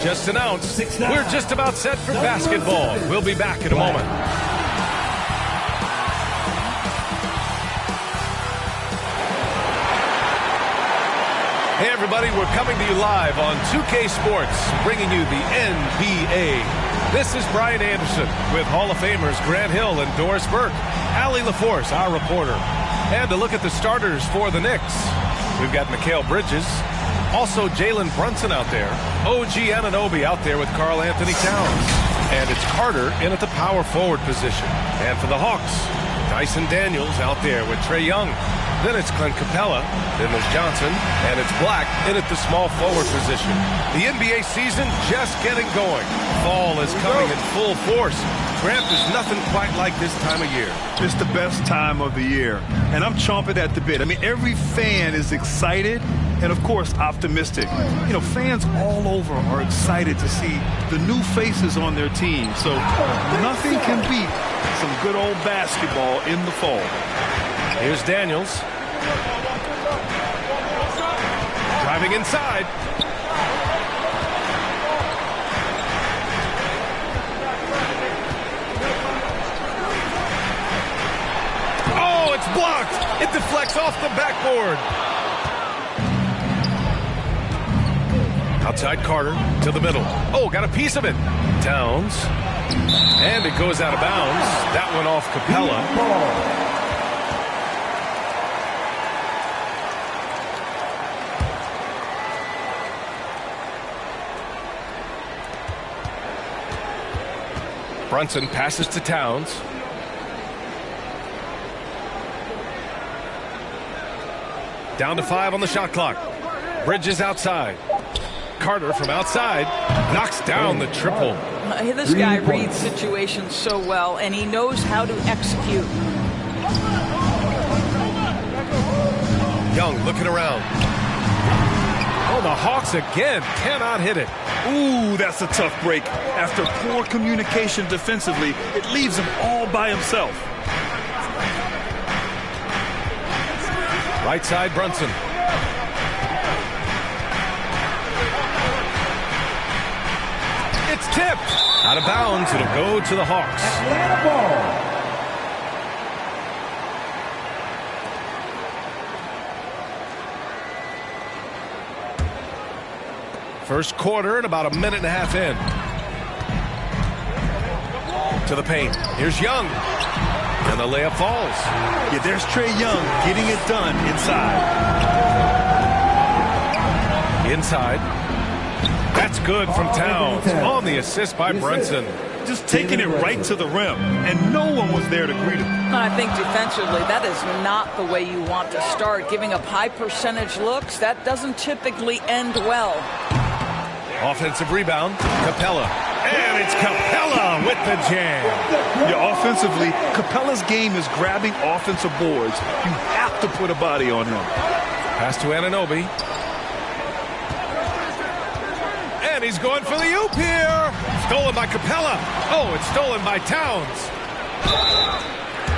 Just announced, we're just about set for basketball. We'll be back in a moment. Hey everybody, we're coming to you live on 2K Sports, bringing you the NBA. This is Brian Anderson with Hall of Famers Grant Hill and Doris Burke, Allie LaForce, our reporter. And a look at the starters for the Knicks. We've got Mikal Bridges, also Jalen Brunson out there, OG Anunoby out there with Karl Anthony Towns. And it's Carter in at the power forward position. And for the Hawks, Dyson Daniels out there with Trae Young. Then it's Clint Capella, then there's Johnson, and it's Black in at the small forward position. The NBA season just getting going. Fall is coming in full force. Grant, there's nothing quite like this time of year. It's the best time of the year, and I'm chomping at the bit. I mean, every fan is excited and, of course, optimistic. You know, fans all over are excited to see the new faces on their team. So nothing can beat some good old basketball in the fall. Here's Daniels. Driving inside. Oh, it's blocked. It deflects off the backboard. Outside Carter to the middle. Oh, got a piece of it. Towns. And it goes out of bounds. That one off Capella. Brunson passes to Towns. Down to 5 on the shot clock. Bridges outside. Carter from outside knocks down the triple. This guy reads situations so well, and he knows how to execute. Young looking around. Oh, the Hawks again cannot hit it. Ooh, that's a tough break. After poor communication defensively, it leaves him all by himself. Right side, Brunson. It's tipped. Out of bounds. It'll go to the Hawks. Atlanta ball. First quarter and about a minute and a half in. To the paint. Here's Young. And the layup falls. Yeah, there's Trae Young getting it done inside. Inside. That's good from Towns on the assist by Brunson. Just taking it right to the rim, and no one was there to greet him. I think defensively, that is not the way you want to start. Giving up high percentage looks, that doesn't typically end well. Offensive rebound, Capella. And it's Capella with the jam. Yeah, offensively, Capella's game is grabbing offensive boards. You have to put a body on him. Pass to Anunoby. And he's going for the oop here. Stolen by Capella. Oh, it's stolen by Towns.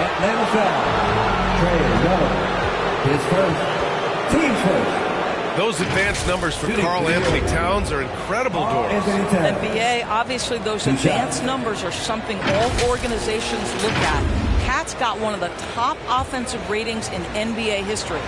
Atlanta foul. Trae Young. His first. Team first. Those advanced numbers for Karl Anthony Towns are incredible, Doris. NBA, obviously those advanced numbers are something all organizations look at. Cat's got one of the top offensive ratings in NBA history.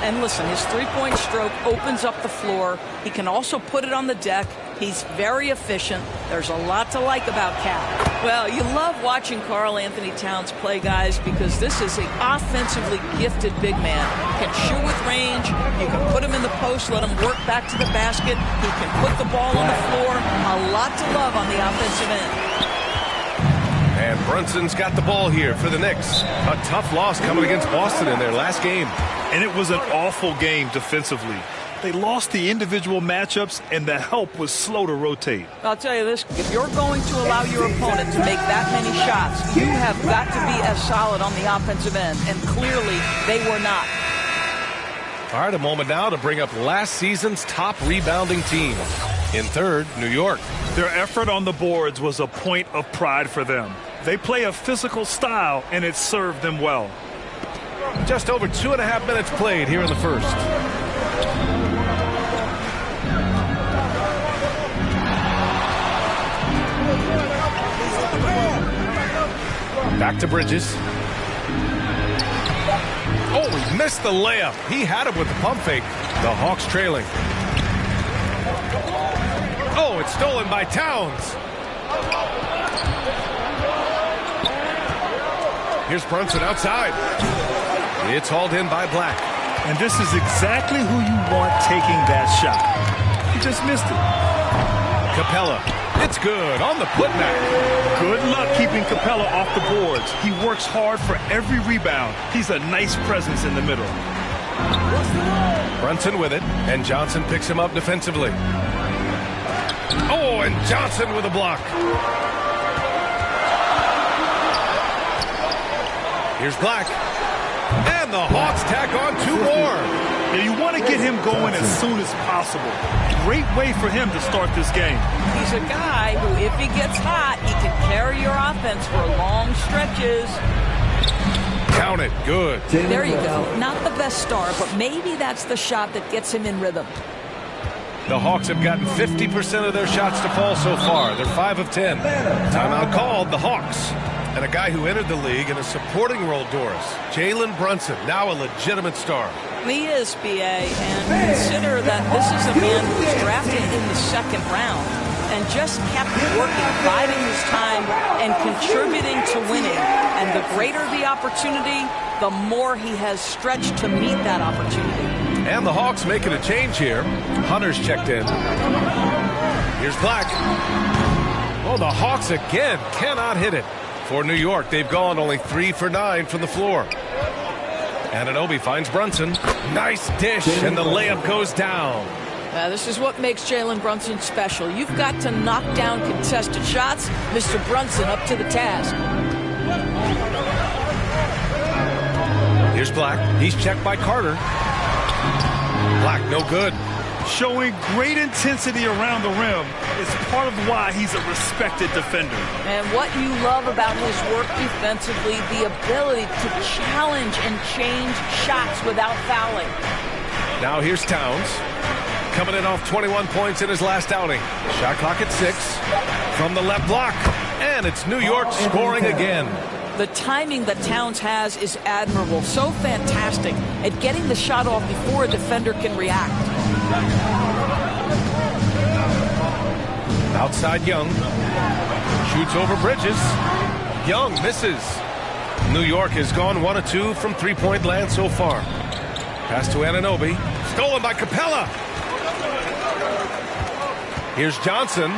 And listen, his three-point stroke opens up the floor. He can also put it on the deck. He's very efficient. There's a lot to like about Cat. Well, you love watching Karl Anthony Towns play, guys, because this is an offensively gifted big man. He can shoot with range. You can put him in the post, let him work back to the basket. He can put the ball on the floor. A lot to love on the offensive end. And Brunson's got the ball here for the Knicks. A tough loss coming against Boston in their last game. And it was an awful game defensively. They lost the individual matchups, and the help was slow to rotate. I'll tell you this, if you're going to allow your opponent to make that many shots, you have got to be as solid on the offensive end, and clearly they were not. All right, a moment now to bring up last season's top rebounding team. In third, New York. Their effort on the boards was a point of pride for them. They play a physical style, and it served them well. Just over 2.5 minutes played here in the first. Back to Bridges. Oh, he missed the layup. He had him with the pump fake. The Hawks trailing. Oh, it's stolen by Towns. Here's Brunson outside. It's hauled in by Black. And this is exactly who you want taking that shot. He just missed it. Capella. It's good on the putback. Good luck keeping Capella off the boards. He works hard for every rebound. He's a nice presence in the middle. Brunson with it, and Johnson picks him up defensively. Oh, and Johnson with a block. Here's Black. And the Hawks tack on 2 more. Yeah, you want to get him going as soon as possible. Great way for him to start this game. He's a guy who, if he gets hot, he can carry your offense for long stretches. Count it. Good. There you go. Not the best start, but maybe that's the shot that gets him in rhythm. The Hawks have gotten 50% of their shots to fall so far. They're 5 of 10. Timeout called. The Hawks. And a guy who entered the league in a supporting role, Doris. Jalen Brunson, now a legitimate star. He is, B.A., and consider that this is a man who was drafted in the 2nd round and just kept working, biding his time, and contributing to winning. And the greater the opportunity, the more he has stretched to meet that opportunity. And the Hawks making a change here. Hunter's checked in. Here's Black. Oh, the Hawks again cannot hit it. For New York, they've gone only 3 for 9 from the floor. Anunoby finds Brunson. Nice dish, and the layup goes down. This is what makes Jalen Brunson special. You've got to knock down contested shots. Mr. Brunson up to the task. Here's Black. He's checked by Carter. Black, no good. Showing great intensity around the rim is part of why he's a respected defender. And what you love about his work defensively, the ability to challenge and change shots without fouling. Now here's Towns. Coming in off 21 points in his last outing. Shot clock at 6. From the left block. And it's New York scoring again. The timing that Towns has is admirable. So fantastic at getting the shot off before a defender can react. Outside Young. Shoots over Bridges. Young misses. New York has gone 1 of 2 from 3-point land so far. Pass to Anunoby. Stolen by Capella. Here's Johnson.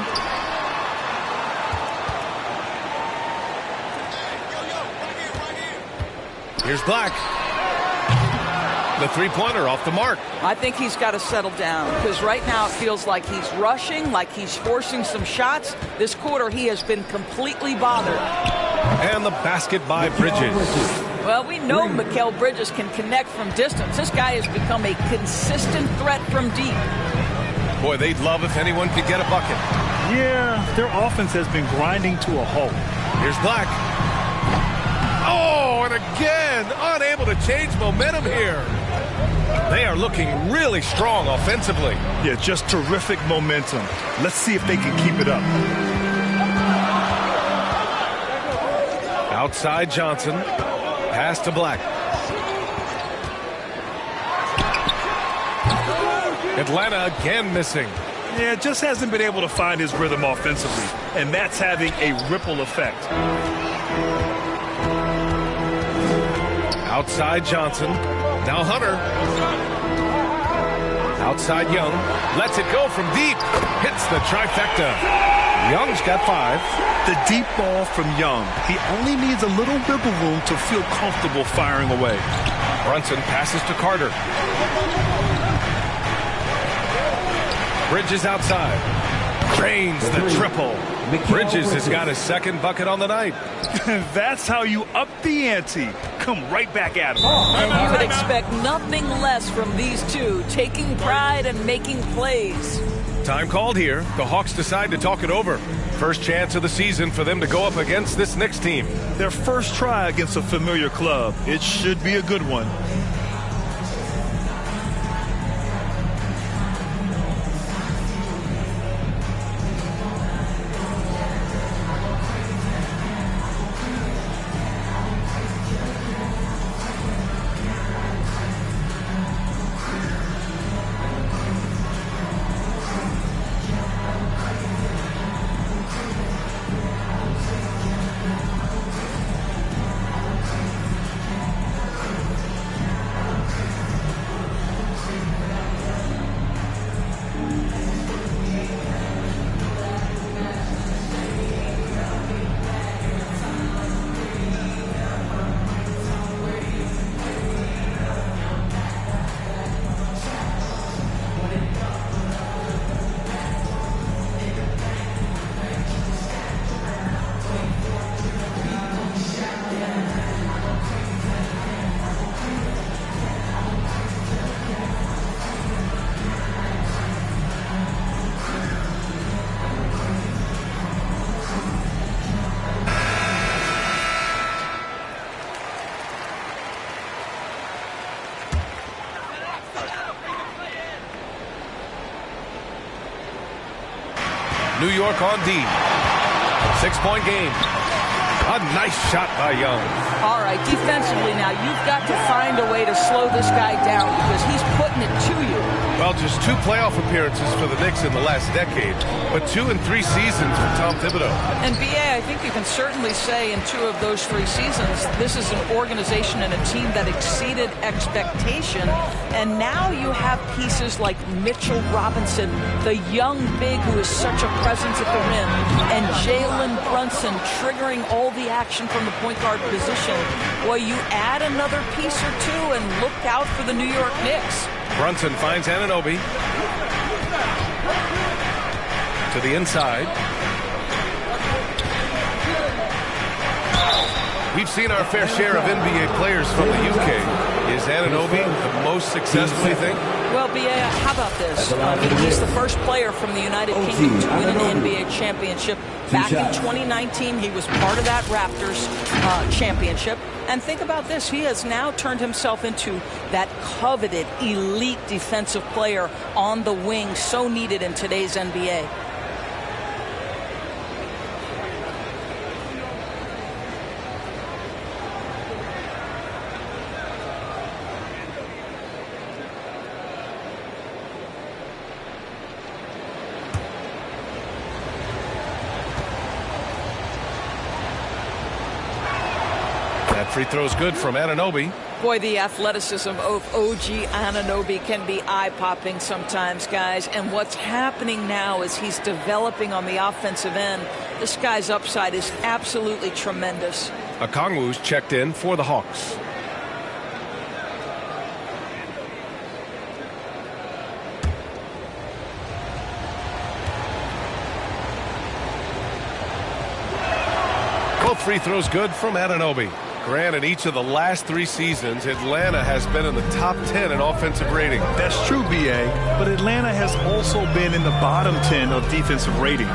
Here's Black. The 3-pointer off the mark. I think he's got to settle down because right now it feels like he's rushing, like he's forcing some shots. This quarter he has been completely bothered. And the basket by Bridges. Well, we know Mikal Bridges can connect from distance. This guy has become a consistent threat from deep. Boy, they'd love if anyone could get a bucket. Yeah, their offense has been grinding to a halt. Here's Black. Oh, and again, unable to change momentum here. They are looking really strong offensively. Yeah, just terrific momentum. Let's see if they can keep it up. Outside Johnson. Pass to Black. Atlanta again missing. Yeah, just hasn't been able to find his rhythm offensively, and that's having a ripple effect. Outside Johnson. Now Hunter. Outside Young. Lets it go from deep. Hits the trifecta. Young's got 5. The deep ball from Young. He only needs a little wiggle room to feel comfortable firing away. Brunson passes to Carter. Bridges outside. Drains the triple. Bridges has got his 2nd bucket on the night. That's how you up the ante. Come right back at him. And you would expect nothing less from these two, taking pride and making plays. Time called here. The Hawks decide to talk it over. First chance of the season for them to go up against this Knicks team. Their first try against a familiar club. It should be a good one. New York on D. 6-point game. A nice shot by Young. All right, defensively now, you've got to find a way to slow this guy down because he's putting it to you. Well, just 2 playoff appearances for the Knicks in the last decade, but 2 in 3 seasons for Tom Thibodeau. And B.A., I think you can certainly say in 2 of those 3 seasons, this is an organization and a team that exceeded expectation. And now you have pieces like Mitchell Robinson, the young big who is such a presence at the rim, and Jalen Brunson triggering all the action from the point guard position. Well, you add another piece or 2 and look out for the New York Knicks. Brunson finds Anunoby to the inside. We've seen our fair share of NBA players from the UK. Is Anunoby the most successful, you think? Well, B.A., how about this? He's the first player from the United Kingdom to win an NBA championship. Back in 2019, he was part of that Raptors championship. And think about this. He has now turned himself into that coveted elite defensive player on the wing, so needed in today's NBA. Free throw's good from Anunoby. Boy, the athleticism of OG Anunoby can be eye-popping sometimes, guys. And what's happening now is he's developing on the offensive end. This guy's upside is absolutely tremendous. Okongwu's checked in for the Hawks. Both free throws good from Anunoby. Grant, in each of the last 3 seasons, Atlanta has been in the top 10 in offensive rating. That's true, B.A., but Atlanta has also been in the bottom 10 of defensive rating.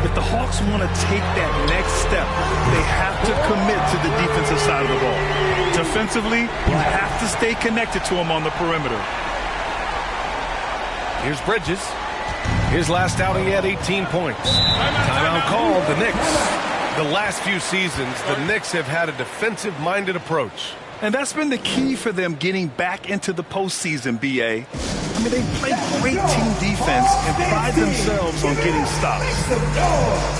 If the Hawks want to take that next step, they have to commit to the defensive side of the ball. Defensively, you have to stay connected to him on the perimeter. Here's Bridges. His last outing, he had 18 points. Timeout called, the Knicks. The last few seasons, the Knicks have had a defensive-minded approach. And that's been the key for them getting back into the postseason, B.A. I mean, they play great team defense and pride themselves on getting stops.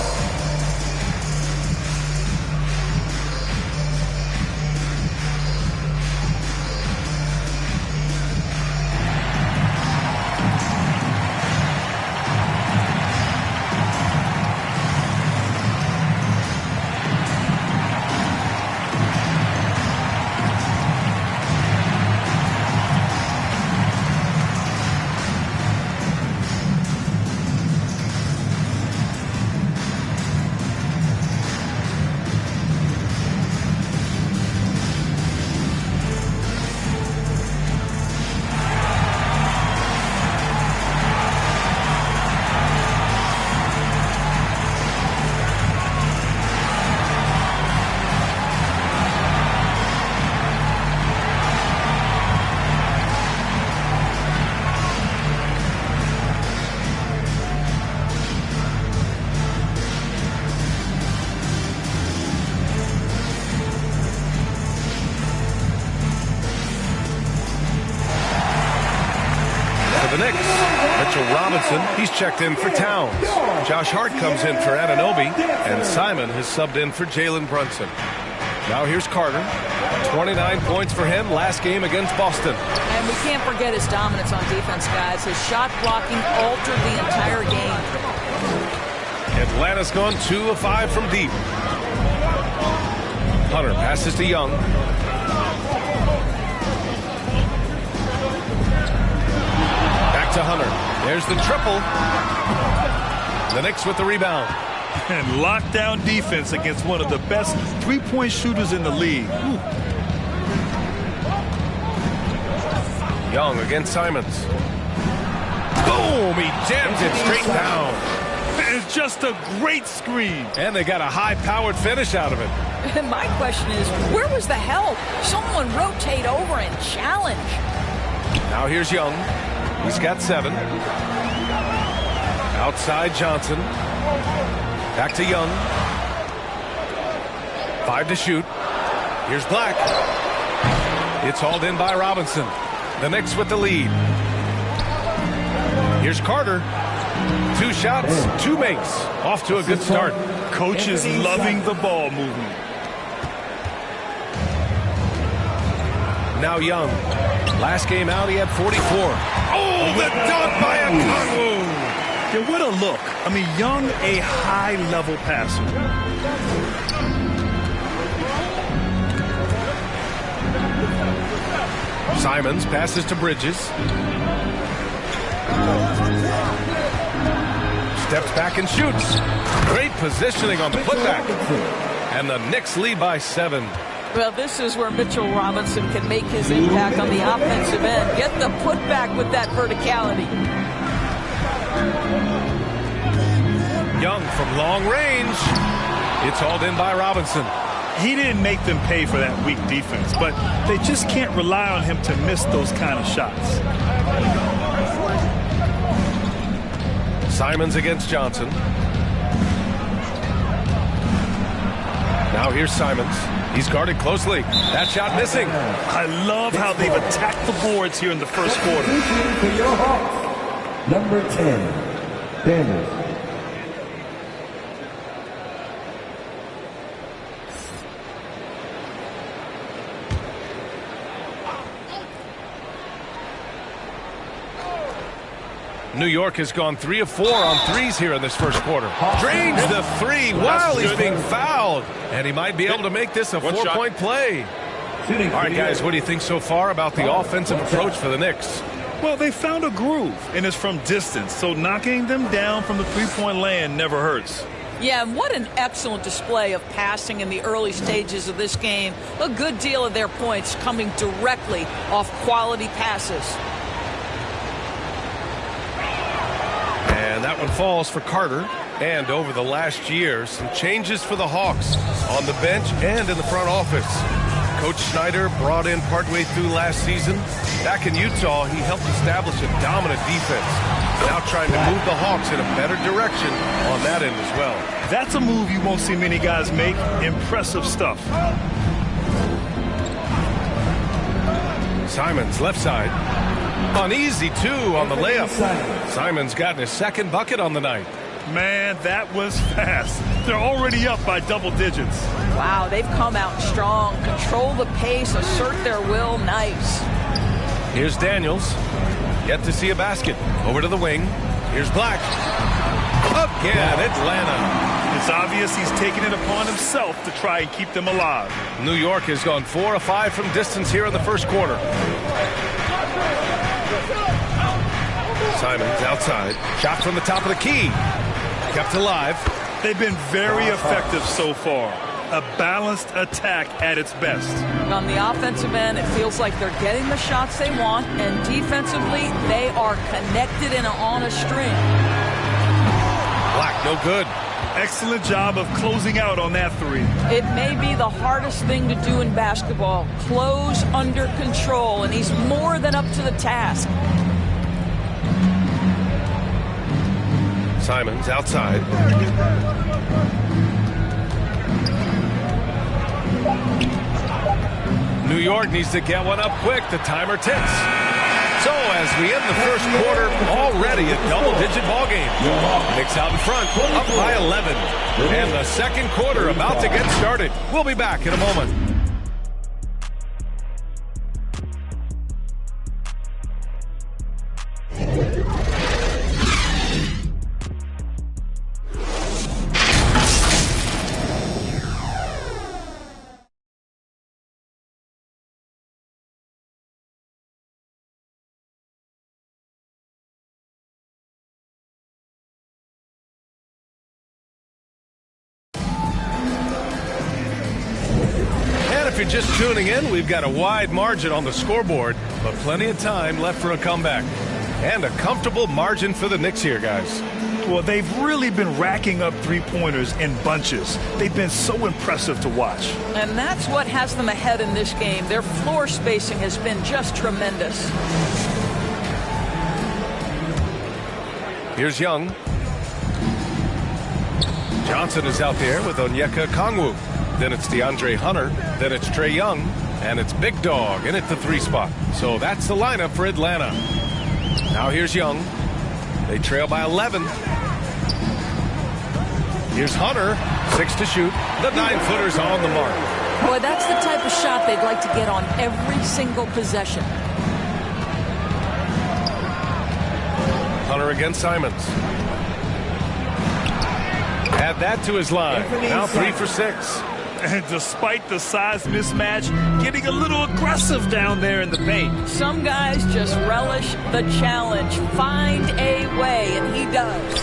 The Knicks, Mitchell Robinson, he's checked in for Towns. Josh Hart comes in for Anunoby, and Simon has subbed in for Jalen Brunson. Now here's Carter. 29 points for him last game against Boston. And we can't forget his dominance on defense, guys. His shot blocking altered the entire game. Atlanta's gone 2 of 5 from deep. Hunter passes to Young. To Hunter. There's the triple. The Knicks with the rebound. And lockdown defense against one of the best three-point shooters in the league. Ooh. Young against Simons. Boom! He jams it straight down. It's just a great screen. And they got a high-powered finish out of it. And my question is, where was the help? Someone rotate over and challenge. Now here's Young. He's got 7. Outside Johnson. Back to Young. 5 to shoot. Here's Black. It's hauled in by Robinson. The Knicks with the lead. Here's Carter. 2 shots, 2 makes. Off to a good start. Coach is loving the ball movement. Now Young. Last game out, he had 44. Oh, the dunk by Okongwu. Yeah, what a look. I mean, Young, a high-level passer. Simons passes to Bridges. Steps back and shoots. Great positioning on the putback. And the Knicks lead by 7. Well, this is where Mitchell Robinson can make his impact on the offensive end. Get the putback with that verticality. Young from long range. It's hauled in by Robinson. He didn't make them pay for that weak defense, but they just can't rely on him to miss those kind of shots. Simons against Johnson. Now here's Simons. He's guarded closely. That shot missing. I love how they've attacked the boards here in the first quarter. For your Hawks, number 10, Daniels. New York has gone 3 of 4 on threes here in this first quarter. Drains the 3 while he's being fouled. And he might be able to make this a 4-point play. All right, guys, what do you think so far about the offensive approach for the Knicks? Well, they found a groove, and it's from distance, so knocking them down from the three-point land never hurts. Yeah, and what an excellent display of passing in the early stages of this game. A good deal of their points coming directly off quality passes. And that one falls for Carter. And over the last year, some changes for the Hawks on the bench and in the front office. Coach Snyder brought in partway through last season. Back in Utah, he helped establish a dominant defense. Now trying to move the Hawks in a better direction on that end as well. That's a move you won't see many guys make. Impressive stuff. Simons, left side. Uneasy, too, on the layup. Simons gotten his second bucket on the night. Man, that was fast. They're already up by double digits. Wow, they've come out strong. Control the pace, assert their will. Nice. Here's Daniels. Yet to see a basket. Over to the wing. Here's Black. Again, Atlanta. It's obvious he's taken it upon himself to try and keep them alive. New York has gone 4 of 5 from distance here in the first quarter. Simons outside. Shot from the top of the key. Kept alive. They've been very effective so far. A balanced attack at its best. On the offensive end, it feels like they're getting the shots they want, and defensively, they are connected and on a string. Black, no good. Excellent job of closing out on that 3. It may be the hardest thing to do in basketball. Close under control, and he's more than up to the task. Simons outside. New York needs to get one up quick. The timer ticks. So as we end the first quarter, already a double-digit ball game. Knicks out in front, up by 11. And the second quarter about to get started. We'll be back in a moment. If you're just tuning in, we've got a wide margin on the scoreboard, but plenty of time left for a comeback. And a comfortable margin for the Knicks here, guys. Well, they've really been racking up three-pointers in bunches. They've been so impressive to watch. And that's what has them ahead in this game. Their floor spacing has been just tremendous. Here's Young. Johnson is out there with Onyeka Okongwu. Then it's DeAndre Hunter. Then it's Trae Young. And it's Big Dog in at the 3 spot. So that's the lineup for Atlanta. Now here's Young. They trail by 11. Here's Hunter. 6 to shoot. The 9-footer's on the mark. Boy, that's the type of shot they'd like to get on every single possession. Hunter against Simons. Add that to his line. Now 3 for 6. And despite the size mismatch, getting a little aggressive down there in the paint. Some guys just relish the challenge. Find a way, and he does.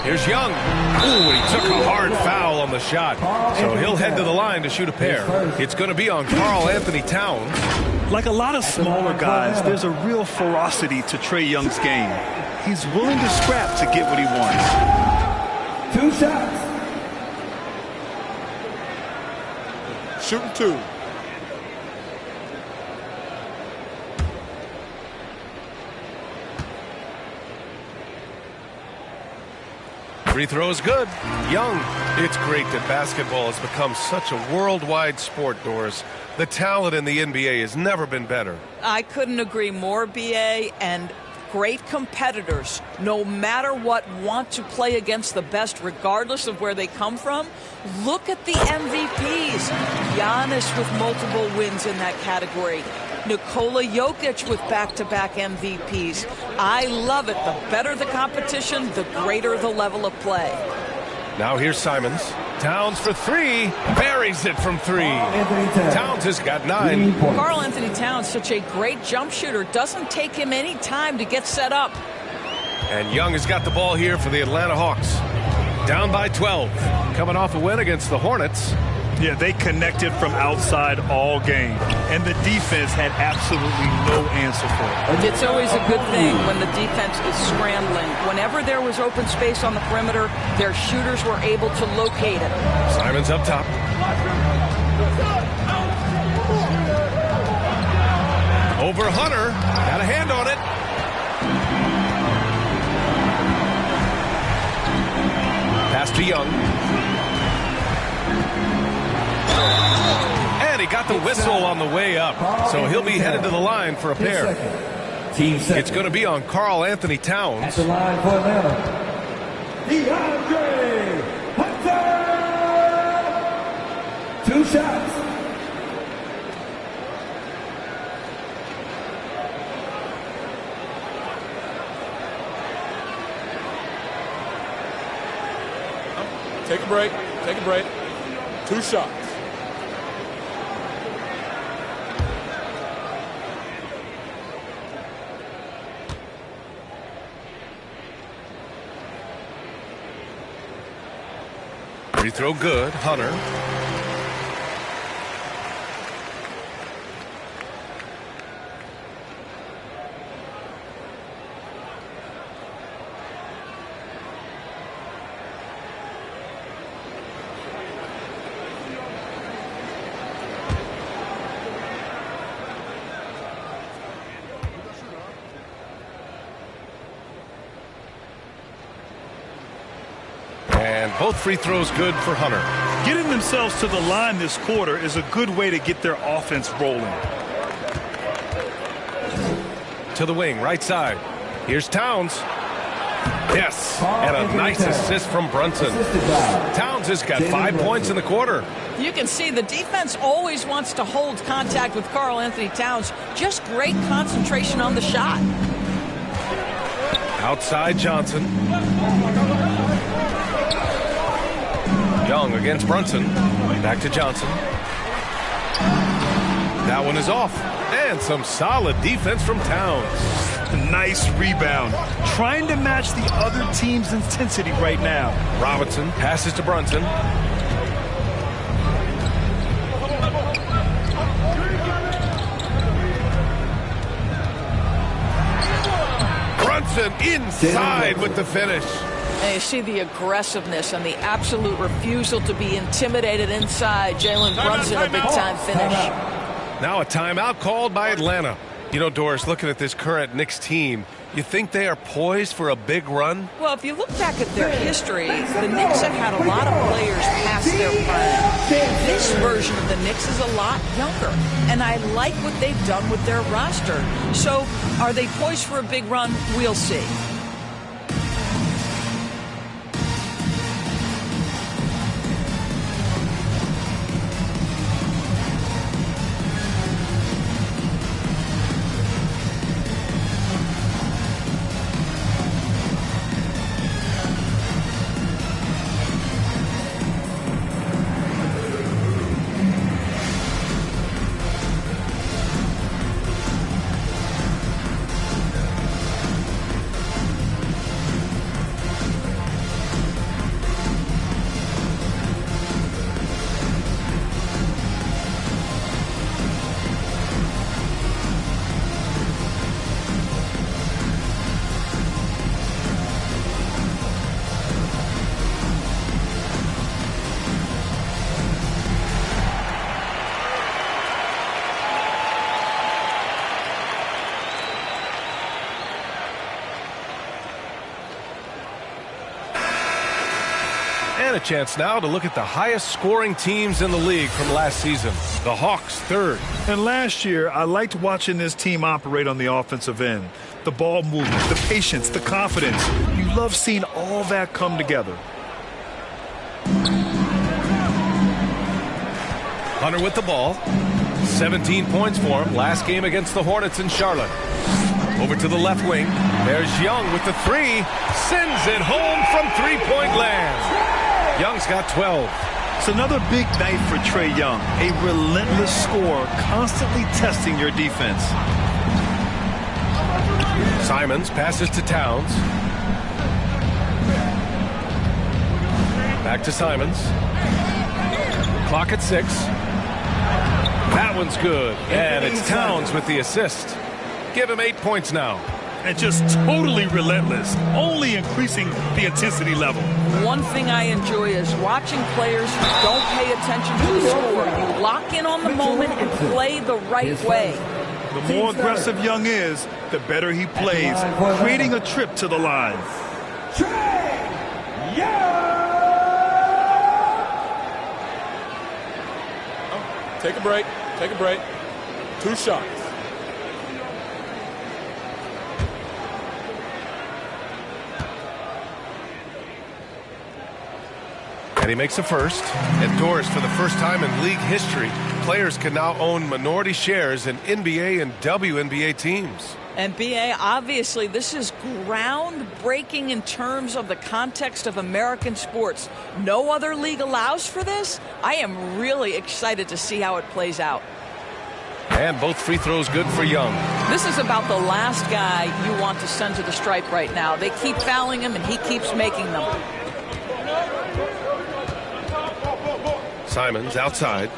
Here's Young. Ooh, he took a hard foul on the shot. So he'll head to the line to shoot a pair. It's going to be on Karl Anthony Towns. Like a lot of smaller guys, there's a real ferocity to Trae Young's game. He's willing to scrap to get what he wants. 2 shots. Shooting 2. Free throw is good. Young. It's great that basketball has become such a worldwide sport, Doris. The talent in the NBA has never been better. I couldn't agree more, BA, and great competitors, no matter what, want to play against the best regardless of where they come from. Look at the MVPs. Giannis with multiple wins in that category. Nikola Jokic with back-to-back MVPs. I love it. The better the competition, the greater the level of play. Now here's Simons. Towns for 3. Buries it from 3. Towns has got 9. Karl Anthony Towns, such a great jump shooter. Doesn't take him any time to get set up. And Young has got the ball here for the Atlanta Hawks. Down by 12. Coming off a win against the Hornets. Yeah, they connected from outside all game. And the defense had absolutely no answer for it. It's always a good thing when the defense is scrambling. Whenever there was open space on the perimeter, their shooters were able to locate it. Simons up top. Over Hunter. Got a hand on it. Pass to Young. And he got the whistle on the way up. So he'll be headed to the line for a pair. It's going to be on Karl Anthony Towns. At the line for Atlanta, DeAndre Hunter. 2 shots. Take a break. Take a break. 2 shots. Free throw good. Hunter. And both free throws good for Hunter. Getting themselves to the line this quarter is a good way to get their offense rolling. To the wing, right side. Here's Towns. Yes, and a nice assist from Brunson. Towns has got 5 points in the quarter. You can see the defense always wants to hold contact with Karl Anthony Towns. Just great concentration on the shot. Outside Johnson. Young against Brunson. Back to Johnson. That one is off. And some solid defense from Towns. Nice rebound. Trying to match the other team's intensity right now. Robinson passes to Brunson. Brunson inside with the finish. And you see the aggressiveness and the absolute refusal to be intimidated inside. Jalen Brunson, a big-time finish. Now a timeout called by Atlanta. You know, Doris, looking at this current Knicks team, You think they are poised for a big run? Well, if you look back at their history, the Knicks have had a lot of players past their prime. This version of the Knicks is a lot younger, and I like what they've done with their roster. So, are they poised for a big run? We'll see. And a chance now to look at the highest scoring teams in the league from last season. The Hawks, third. And last year, I liked watching this team operate on the offensive end. The ball movement, the patience, the confidence. You love seeing all that come together. Hunter with the ball. 17 points for him last game against the Hornets in Charlotte. Over to the left wing. There's Young with the three. Sends it home from three-point land. Young's got 12. It's another big night for Trae Young. A relentless scorer, constantly testing your defense. Simons passes to Towns. Back to Simons. Clock at 6. That one's good. And it's Towns with the assist. Give him 8 points now. And just totally relentless, only increasing the intensity level. One thing I enjoy is watching players who don't pay attention to the score. You lock in on the moment and play the right way. The more aggressive Young is, the better he plays, creating a trip to the line. Oh, take a break. Take a break. 2 shots. And he makes a first. Indoors, for the first time in league history, players can now own minority shares in NBA and WNBA teams. And BA, obviously, this is groundbreaking in terms of the context of American sports. No other league allows for this. I am really excited to see how it plays out. And both free throws good for Young. This is about the last guy you want to send to the stripe right now. They keep fouling him, and he keeps making them. Simons outside.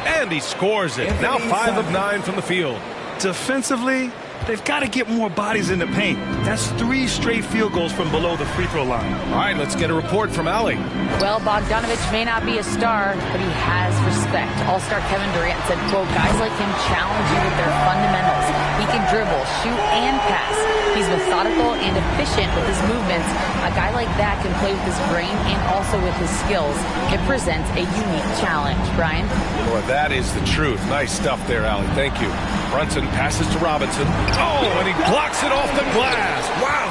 And he scores it. Now 5 of 9 from the field. Defensively, they've got to get more bodies in the paint. That's 3 straight field goals from below the free throw line. All right, let's get a report from Allie. Well, Bogdanovich may not be a star, but he has respect. All-star Kevin Durant said, quote, guys like him challenge you with their fundamentals. He can dribble, shoot, and pass. He's methodical and efficient with his movements. A guy like that can play with his brain and also with his skills. It presents a unique challenge. Brian? Boy, that is the truth. Nice stuff there, Allie. Thank you. Brunson passes to Robinson. Oh, and he blocks it off the glass. Wow.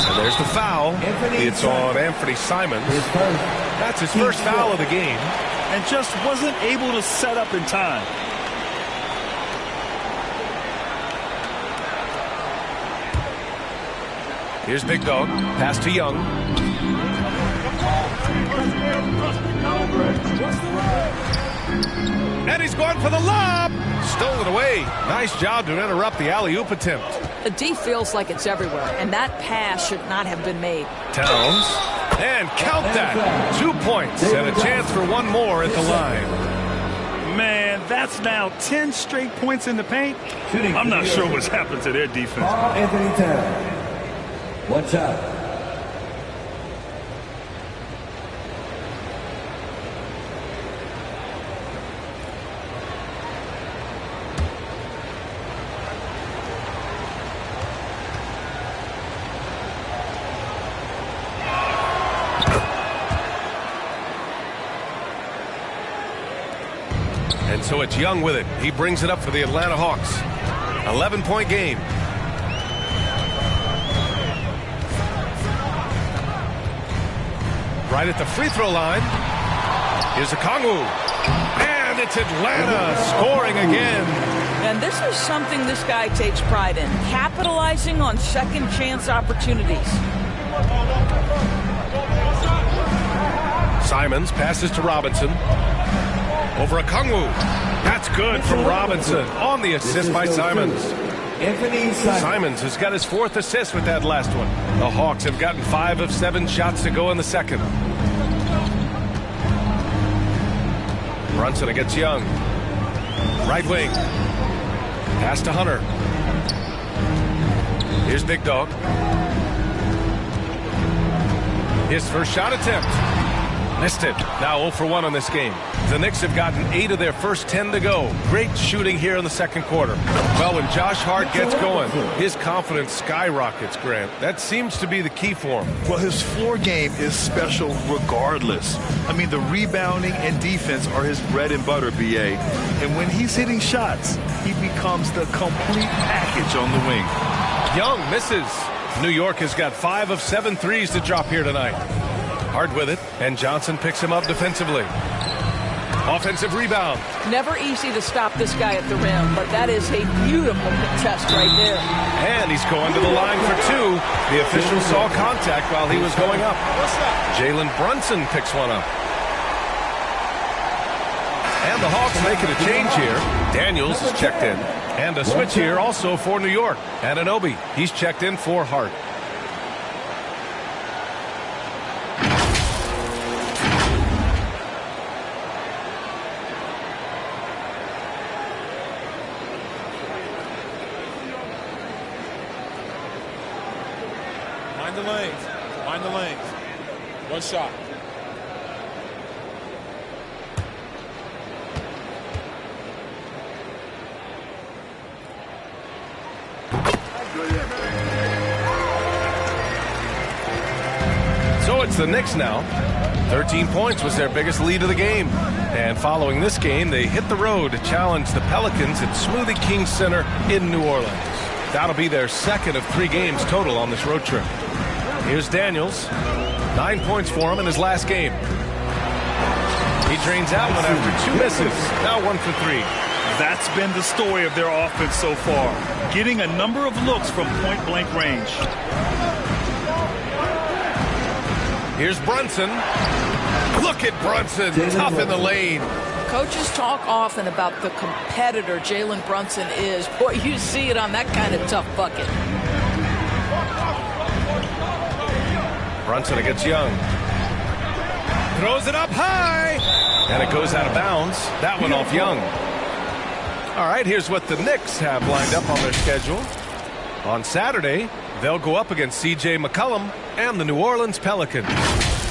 And there's the foul. It's on Anthony Simons. That's his first foul of the game. And just wasn't able to set up in time. Here's Big Dog. Pass to Young. And he's going for the lob. Stolen away. Nice job to interrupt the alley-oop attempt. The D feels like it's everywhere, and that pass should not have been made. Towns. And count that. 2 points and a chance for one more at the line. Man, that's now 10 straight points in the paint. I'm not sure what's happened to their defense. Anthony Towns. 1 shot. So it's Young with it. He brings it up for the Atlanta Hawks. 11-point game. Right at the free throw line. Here's Okongwu. And it's Atlanta scoring again. And this is something this guy takes pride in, capitalizing on second chance opportunities. Simons passes to Robinson. Over Okongwu. That's good from Robinson on the assist by Simons. Simons has got his 4th assist with that last one. The Hawks have gotten 5 of 7 shots to go in the second. Brunson against Young. Right wing. Pass to Hunter. Here's Big Dog. His first shot attempt. Missed it. Now 0 for 1 on this game. The Knicks have gotten 8 of their first 10 to go. Great shooting here in the second quarter. Well, when Josh Hart gets going, his confidence skyrockets, Grant. That seems to be the key for him. Well, his floor game is special regardless. I mean, the rebounding and defense are his bread and butter, B.A. And when he's hitting shots, he becomes the complete package on the wing. Young misses. New York has got 5 of 7 threes to drop here tonight. Hard with it, and Johnson picks him up defensively. Offensive rebound. Never easy to stop this guy at the rim, but that is a beautiful contest right there. And he's going to the line for 2. The official saw contact while he was going up. Jalen Brunson picks one up. And the Hawks making a change here. Daniels is checked in. And a switch here also for New York. Anunoby, he's checked in for Hart. Mind the lanes. Mind the lanes. One shot. So it's the Knicks now. 13 points was their biggest lead of the game. And following this game, they hit the road to challenge the Pelicans at Smoothie King Center in New Orleans. That'll be their 2nd of 3 games total on this road trip. Here's Daniels. 9 points for him in his last game. He drains out one after 2 misses. Now 1 for 3. That's been the story of their offense so far. Getting a number of looks from point-blank range. Here's Brunson. Look at Brunson, tough in the lane. Coaches talk often about the competitor Jalen Brunson is. Boy, you see it on that kind of tough bucket. Brunson against Young. Throws it up high. And it goes out of bounds. That one off Young. All right, here's what the Knicks have lined up on their schedule. On Saturday, they'll go up against C.J. McCollum and the New Orleans Pelicans.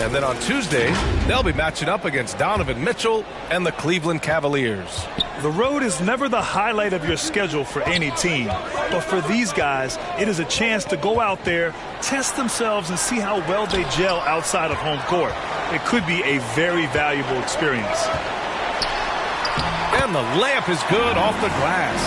And then on Tuesday, they'll be matching up against Donovan Mitchell and the Cleveland Cavaliers. The road is never the highlight of your schedule for any team. But for these guys, it is a chance to go out there, test themselves, and see how well they gel outside of home court. It could be a very valuable experience. And the layup is good off the glass.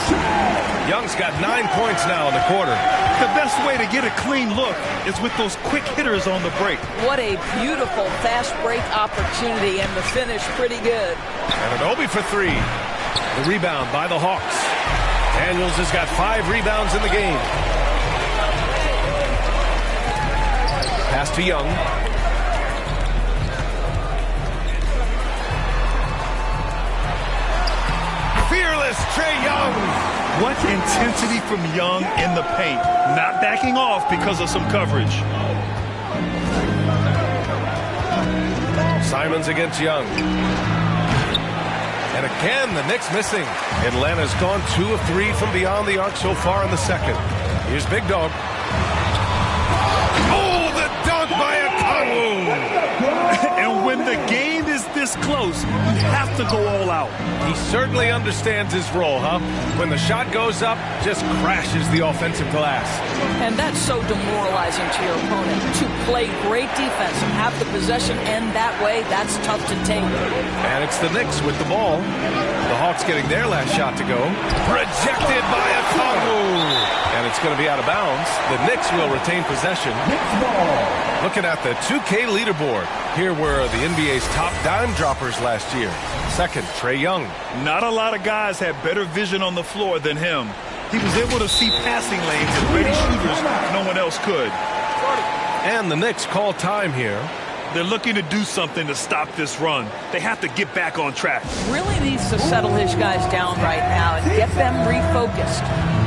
Young's got 9 points now in the quarter. The best way to get a clean look is with those quick hitters on the break. What a beautiful fast break opportunity, and the finish pretty good. Anunoby for 3. The rebound by the Hawks. Daniels has got 5 rebounds in the game. Pass to Young. Fearless Trae Young. What intensity from Young in the paint. Not backing off because of some coverage. Simons against Young. And again, the Knicks missing. Atlanta's gone 2 of 3 from beyond the arc so far in the second. Here's Big Dog. Oh, the dunk by Okongwu. And when the game is this this close, you have to go all out. He certainly understands his role, huh? When the shot goes up, just crashes the offensive glass. And that's so demoralizing to your opponent. To play great defense and have the possession end that way, that's tough to take. And it's the Knicks with the ball. The Hawks getting their last shot to go. Rejected by Okongwu. And it's going to be out of bounds. The Knicks will retain possession. Looking at the 2K leaderboard. Here were the NBA's top dime droppers last year. Second, Trae Young. Not a lot of guys had better vision on the floor than him. He was able to see passing lanes and ready shooters no one else could. And the Knicks call time here. They're looking to do something to stop this run. They have to get back on track. Really needs to settle his guys down right now and get them refocused.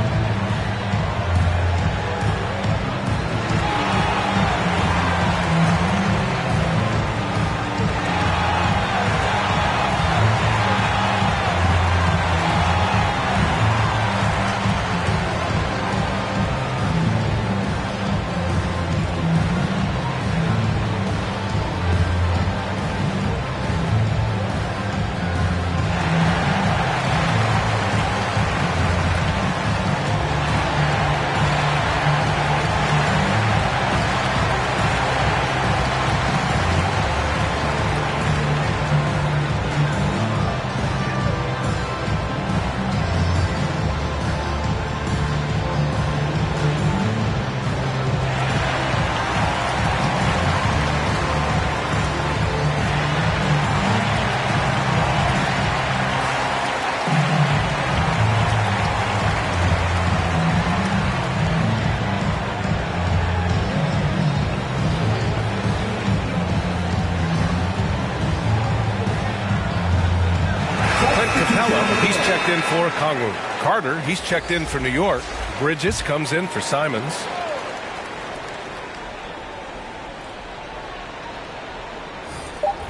He's checked in for Okongwu. Carter, he's checked in for New York. Bridges comes in for Simons.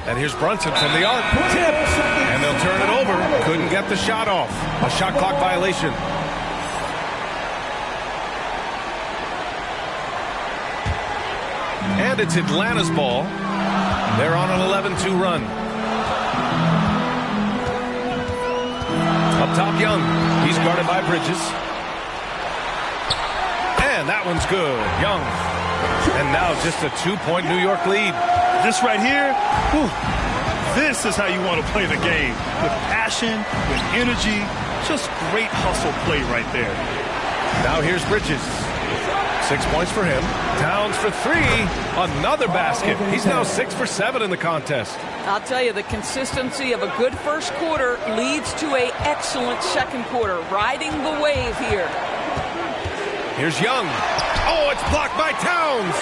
And here's Brunson from the arc. Tipped. And they'll turn it over. Couldn't get the shot off. A shot clock violation. And it's Atlanta's ball. They're on an 11-2 run. Up top, Young. He's guarded by Bridges. And that one's good. Young. And now just a 2-point New York lead. This right here, whew, this is how you want to play the game. With passion, with energy, just great hustle play right there. Now here's Bridges. 6 points for him. Towns for 3. Another basket. He's now 6 for 7 in the contest. I'll tell you, the consistency of a good first quarter leads to an excellent second quarter. Riding the wave here. Here's Young. Oh, it's blocked by Towns.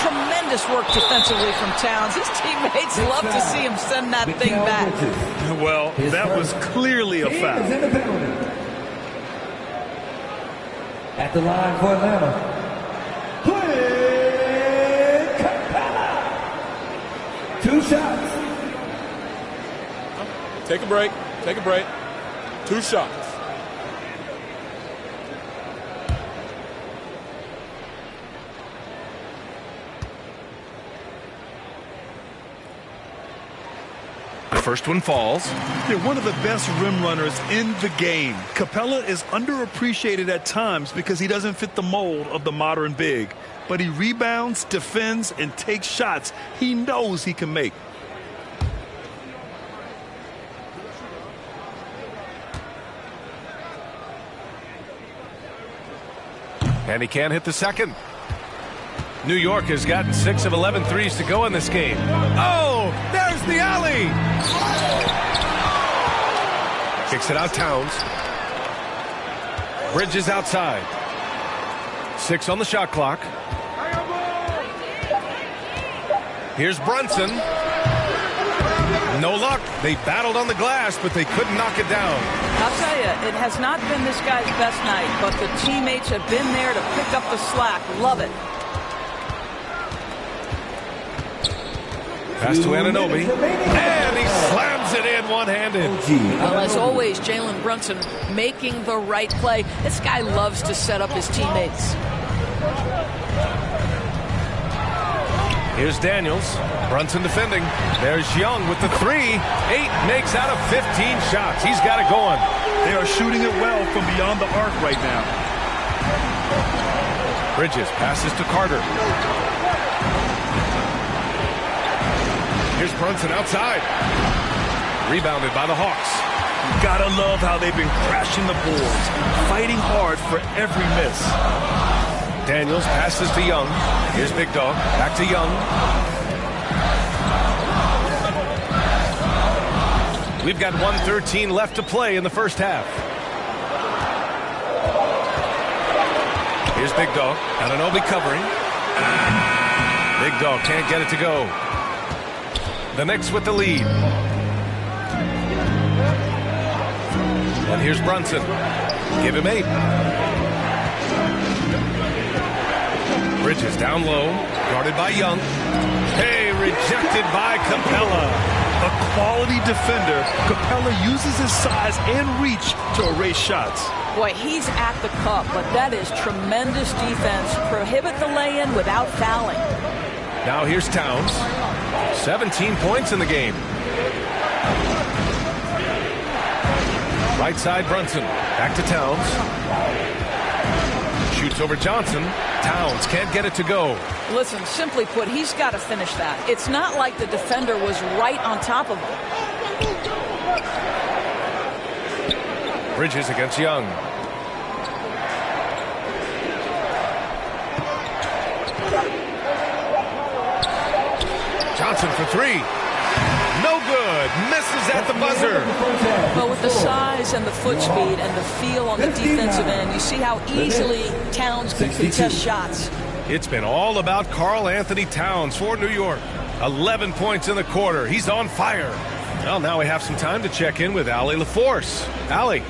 Tremendous work defensively from Towns. His teammates love to see him send that thing back. Well, that was clearly a foul. At the line for Atlanta. Two shots. Take a break. Take a break. 2 shots. The first one falls. They're one of the best rim runners in the game. Capella is underappreciated at times because he doesn't fit the mold of the modern big. But he rebounds, defends, and takes shots he knows he can make. And he can't hit the second. New York has gotten 6 of 11 threes to go in this game. Oh, there's the alley. Kicks it out, Towns. Bridges outside. 6 on the shot clock. Here's Brunson. No luck. They battled on the glass, but they couldn't knock it down. I'll tell you, it has not been this guy's best night, but the teammates have been there to pick up the slack. Love it. Pass to Anunoby. And he slams it in one-handed. Well, as always, Jalen Brunson making the right play. This guy loves to set up his teammates. Here's Daniels. Brunson defending. There's Young with the 3. 8 makes out of 15 shots. He's got it going. They are shooting it well from beyond the arc right now. Bridges passes to Carter. Here's Brunson outside. Rebounded by the Hawks. You gotta love how they've been crashing the boards, fighting hard for every miss. Daniels passes to Young. Here's Big Dog. Back to Young. We've got 1:13 left to play in the first half. Here's Big Dog. Anunoby covering. Big Dog can't get it to go. The Knicks with the lead. And here's Brunson. Give him 8. Bridges down low, guarded by Young. Hey, rejected by Capella. A quality defender, Capella uses his size and reach to erase shots. Boy, he's at the cup, but that is tremendous defense. Prohibit the lay-in without fouling. Now here's Towns. 17 points in the game. Right side, Brunson. Back to Towns. Shoots over Johnson. Towns can't get it to go. Listen, simply put, he's got to finish that. It's not like the defender was right on top of him. Bridges against Young. Johnson for 3. No good. Misses at the buzzer. Well, with the size and the foot speed and the feel on the defensive end, you see how easily Towns can contest shots. It's been all about Karl Anthony Towns for New York. 11 points in the quarter. He's on fire. Well, now we have some time to check in with Allie LaForce. Allie.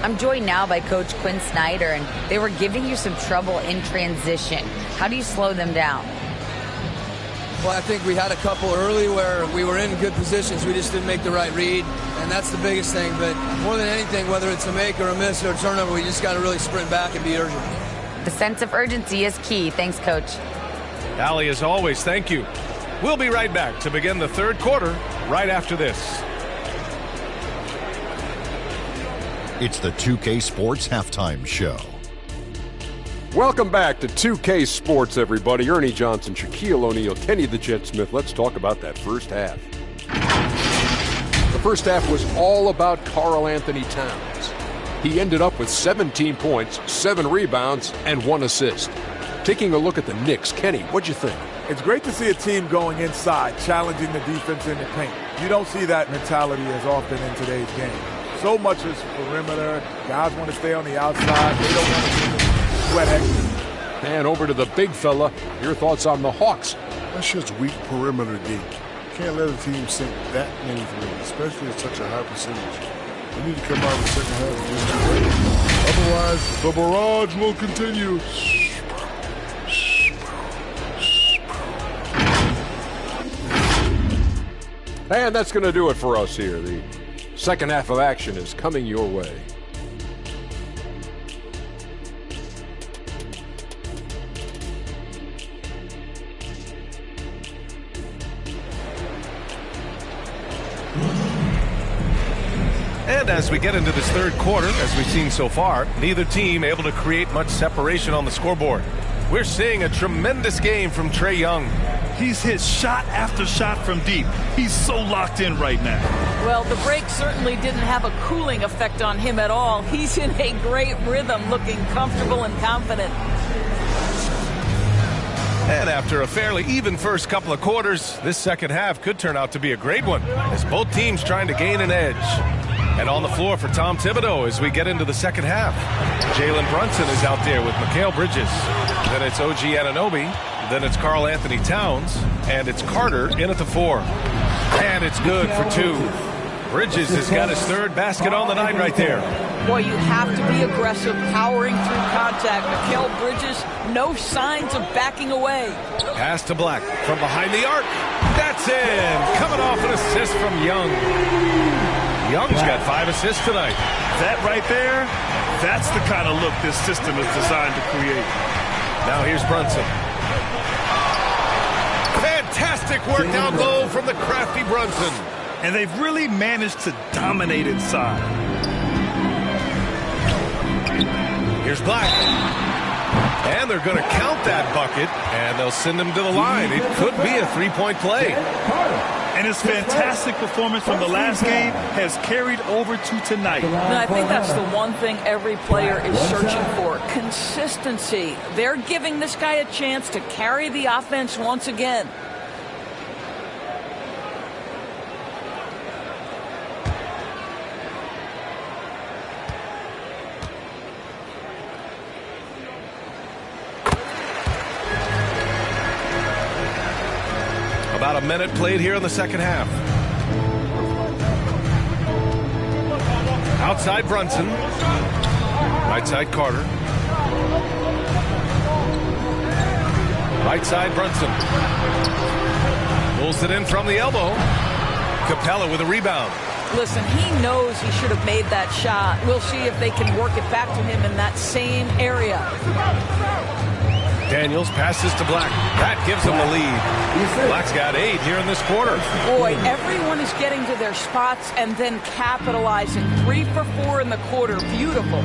I'm joined now by Coach Quinn Snyder, and they were giving you some trouble in transition. How do you slow them down? Well, I think we had a couple early where we were in good positions. We just didn't make the right read, and that's the biggest thing. But more than anything, whether it's a make or a miss or a turnover, we just got to really sprint back and be urgent. The sense of urgency is key. Thanks, Coach. Allie, as always, thank you. We'll be right back to begin the third quarter right after this. It's the 2K Sports Halftime Show. Welcome back to 2K Sports, everybody. Ernie Johnson, Shaquille O'Neal, Kenny the Jet Smith. Let's talk about that first half. The first half was all about Karl Anthony Towns. He ended up with 17 points, 7 rebounds, and 1 assist. Taking a look at the Knicks, Kenny, what'd you think? It's great to see a team going inside, challenging the defense in the paint. You don't see that mentality as often in today's game. So much is perimeter. Guys want to stay on the outside. They don't want to sweat extra. And over to the big fella. Your thoughts on the Hawks? That's just weak perimeter D. Can't let a team sink that many threes, especially at such a high percentage. We need to come out in the second half and just otherwise, the barrage will continue. And that's going to do it for us here. The second half of action is coming your way. And as we get into this third quarter, as we've seen so far, neither team able to create much separation on the scoreboard. We're seeing a tremendous game from Trae Young. He's hit shot after shot from deep. He's so locked in right now. Well, the break certainly didn't have a cooling effect on him at all. He's in a great rhythm, looking comfortable and confident. And after a fairly even first couple of quarters, this second half could turn out to be a great one, as both teams trying to gain an edge. And on the floor for Tom Thibodeau as we get into the second half. Jalen Brunson is out there with Mikal Bridges. Then it's OG Anunoby. Then it's Karl Anthony Towns. And it's Carter in at the 4. And it's good for 2. Bridges has got his third basket on the night right there. Boy, you have to be aggressive, powering through contact. Mikal Bridges, no signs of backing away. Pass to Black from behind the arc. That's in. Coming off an assist from Young. Young's got 5 assists tonight. That right there, that's the kind of look this system is designed to create. Now here's Brunson. Fantastic work down low from the crafty Brunson. And they've really managed to dominate inside. Here's Black. And they're going to count that bucket, and they'll send him to the line. It could be a three-point play. And his fantastic performance from the last game has carried over to tonight. And I think that's the one thing every player is searching for, consistency. They're giving this guy a chance to carry the offense once again. About a minute played here in the second half. Outside Brunson. Right side Carter. Right side Brunson. Pulls it in from the elbow. Capella with a rebound. Listen, he knows he should have made that shot. We'll see if they can work it back to him in that same area. Daniels passes to Black. That gives him the lead. Black's got 8 here in this quarter. Boy, everyone is getting to their spots and then capitalizing. 3 for 4 in the quarter. Beautiful.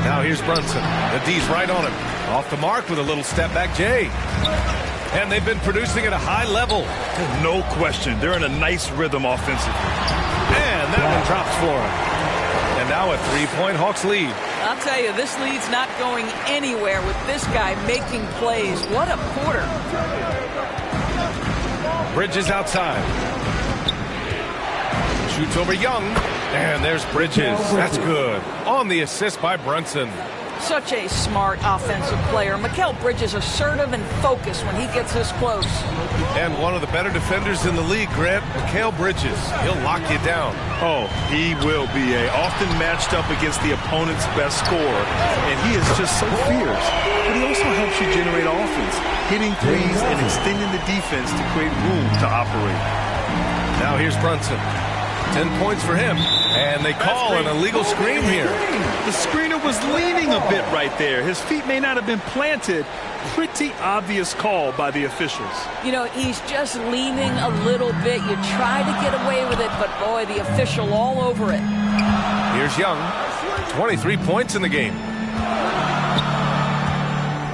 Now here's Brunson. The D's right on him. Off the mark with a little step back Jay. And they've been producing at a high level. No question. They're in a nice rhythm offensively. And that one drops for him. And now a 3-point Hawks lead. I'll tell you, this lead's not going anywhere with this guy making plays. What a quarter. Bridges outside. Shoots over Young. And there's Bridges. That's good. On the assist by Brunson. Such a smart offensive player. Mikal Bridges assertive and focused when he gets this close. And one of the better defenders in the league, Grant, Mikal Bridges. He'll lock you down. Oh, he will be often matched up against the opponent's best scorer. And he is just so fierce. But he also helps you generate offense, hitting threes and extending the defense to create room to operate. Now here's Brunson. 10 points for him. And they call an illegal screen here. The screener was leaning a bit right there. His feet may not have been planted. Pretty obvious call by the officials. You know, he's just leaning a little bit. You try to get away with it, but boy, the official all over it. Here's Young. 23 points in the game.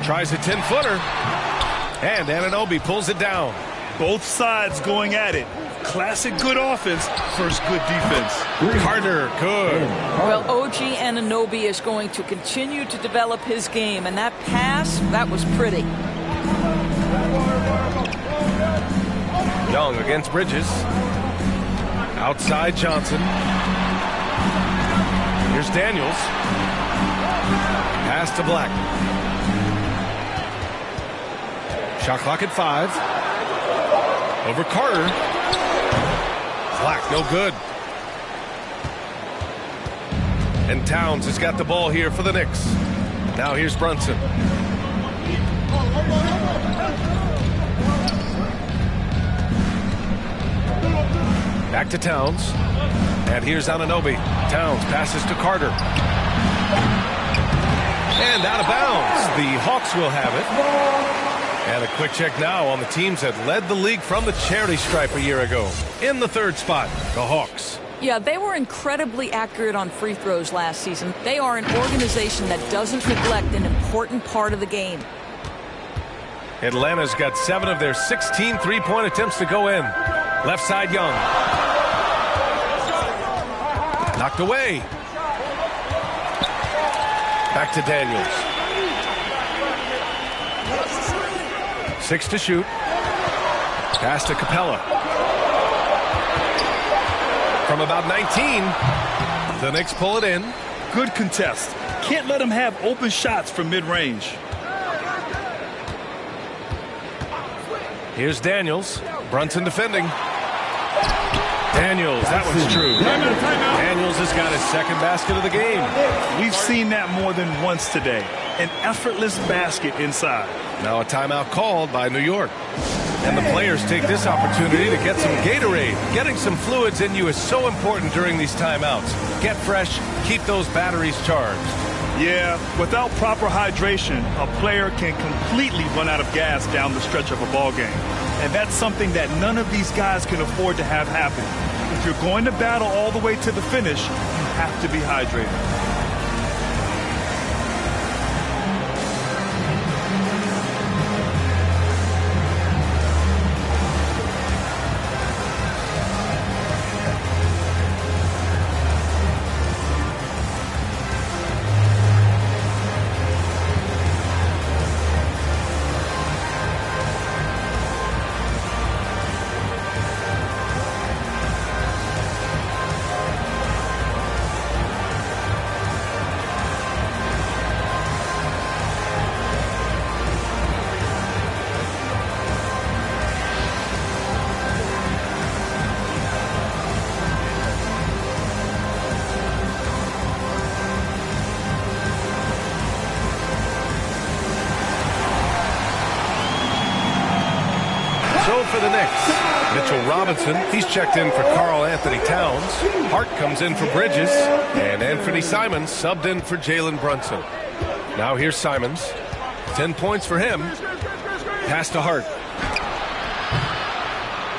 Tries a 10-footer. And Anunoby pulls it down. Both sides going at it. Classic good offense, first good defense. Carter, good. Well, OG Anunoby is going to continue to develop his game, and that pass, that was pretty. Young against Bridges. Outside Johnson. Here's Daniels. Pass to Black. Shot clock at 5. Over Carter. Black, no good. And Towns has got the ball here for the Knicks. Now here's Brunson. Back to Towns. And here's Anunoby. Towns passes to Carter. And out of bounds. The Hawks will have it. And a quick check now on the teams that led the league from the charity stripe a year ago. In the third spot, the Hawks. Yeah, they were incredibly accurate on free throws last season. They are an organization that doesn't neglect an important part of the game. Atlanta's got 7 of their 16 three-point attempts to go in. Left side, Young. Knocked away. Back to Daniels. 6 to shoot. Pass to Capella. From about 19, the Knicks pull it in. Good contest. Can't let him have open shots from mid-range. Here's Daniels. Brunson defending. Daniels, that one's true. Daniels has got his second basket of the game. We've seen that more than once today. An effortless basket inside. Now a timeout called by New York. And the players take this opportunity to get some Gatorade. Getting some fluids in you is so important during these timeouts. Get fresh, keep those batteries charged. Yeah, without proper hydration, a player can completely run out of gas down the stretch of a ball game. And that's something that none of these guys can afford to have happen. If you're going to battle all the way to the finish, you have to be hydrated. For the Knicks, Mitchell Robinson, he's checked in for Karl Anthony Towns. Hart comes in for Bridges, and Anthony Simons subbed in for Jalen Brunson. Now here's Simons. 10 points for him. Pass to Hart.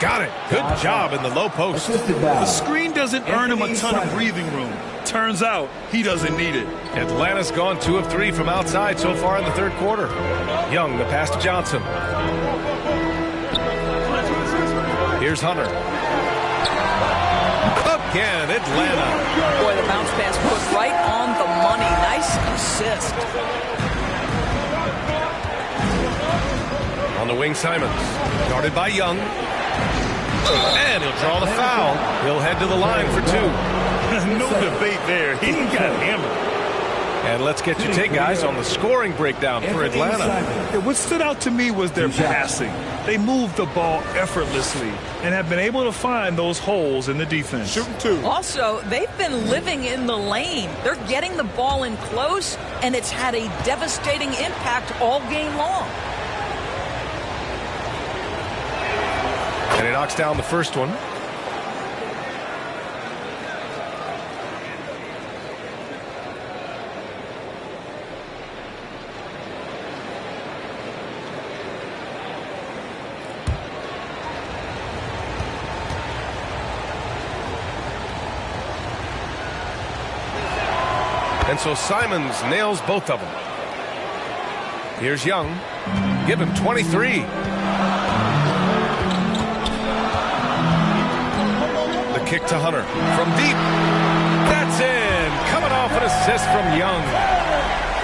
Got it. Good job in the low post. The screen doesn't earn him a ton of breathing room. Turns out he doesn't need it. Atlanta's gone 2 of 3 from outside so far in the third quarter. Young, the pass to Johnson. Here's Hunter. Again, Atlanta. Boy, the bounce pass put right on the money. Nice assist. On the wing, Simons. Guarded by Young. And he'll draw the foul. He'll head to the line for 2. No debate there. He got hammered. And let's get your take, guys, on the scoring breakdown for Atlanta. What stood out to me was their passing. They moved the ball effortlessly and have been able to find those holes in the defense. Shooting 2. Also, they've been living in the lane. They're getting the ball in close, and it's had a devastating impact all game long. And he knocks down the first one. And so Simons nails both of them. Here's Young. Give him 23. The kick to Hunter from deep. That's in. Coming off an assist from Young.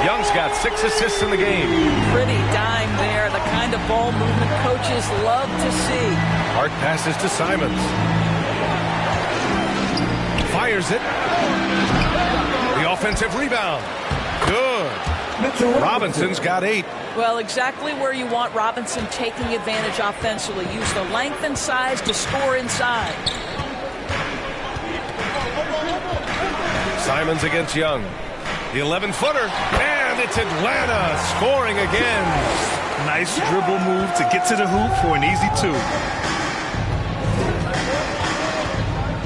Young's got 6 assists in the game. Pretty dime there. The kind of ball movement coaches love to see. Hart passes to Simons. Fires it. The offensive rebound. Good. Robinson's got 8. Well, exactly where you want Robinson taking advantage offensively. Use the length and size to score inside. Simons against Young. The 11-footer. And it's Atlanta scoring again. Nice dribble move to get to the hoop for an easy 2.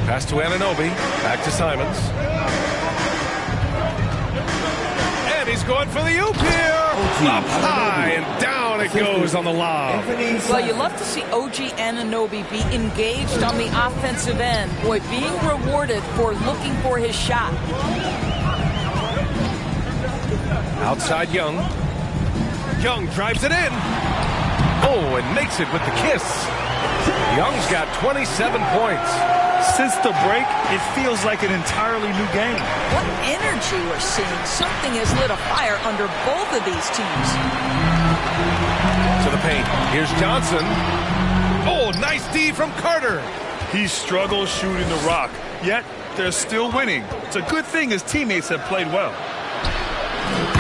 Pass to Anunoby. Back to Simons. And he's going for the oop here. Up high and down it goes on the lob. Well, you love to see OG Anunoby be engaged on the offensive end. Boy, being rewarded for looking for his shot. Outside Young. Young drives it in. Oh, and makes it with the kiss. Young's got 27 points. Since the break, it feels like an entirely new game. What energy we're seeing. Something has lit a fire under both of these teams. To the paint. Here's Johnson. Oh, nice D from Carter. He struggles shooting the rock, yet they're still winning. It's a good thing his teammates have played well.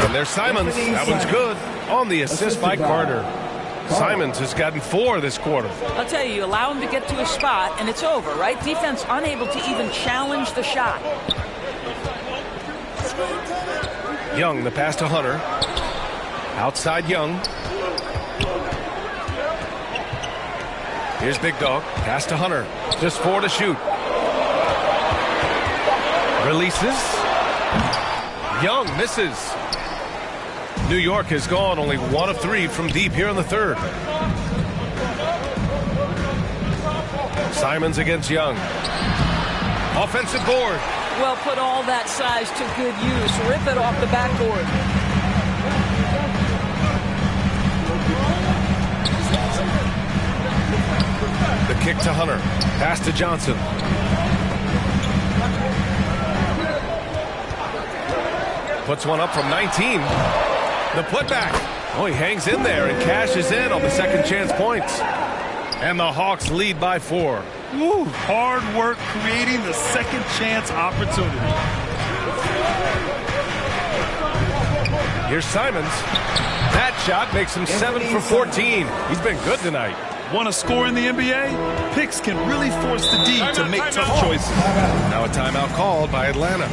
And there's Simons. That one's good. On the assist by Carter. Simons has gotten 4 this quarter. I'll tell you, you allow him to get to a spot, and it's over, right? Defense unable to even challenge the shot. Young, the pass to Hunter. Outside Young. Here's Big Dog. Pass to Hunter. Just 4 to shoot. Releases. Young misses. New York has gone only 1 of 3 from deep here in the third. Simons against Young. Offensive board. Well, put all that size to good use. Rip it off the backboard. The kick to Hunter. Pass to Johnson. Puts one up from 19. The putback. Oh, he hangs in there and cashes in on the second chance points. And the Hawks lead by 4. Woo, hard work creating the second chance opportunity. Here's Simons. That shot makes him 7 for 14. He's been good tonight. Want to score in the NBA? Picks can really force the D to make tough choices. Now a timeout called by Atlanta.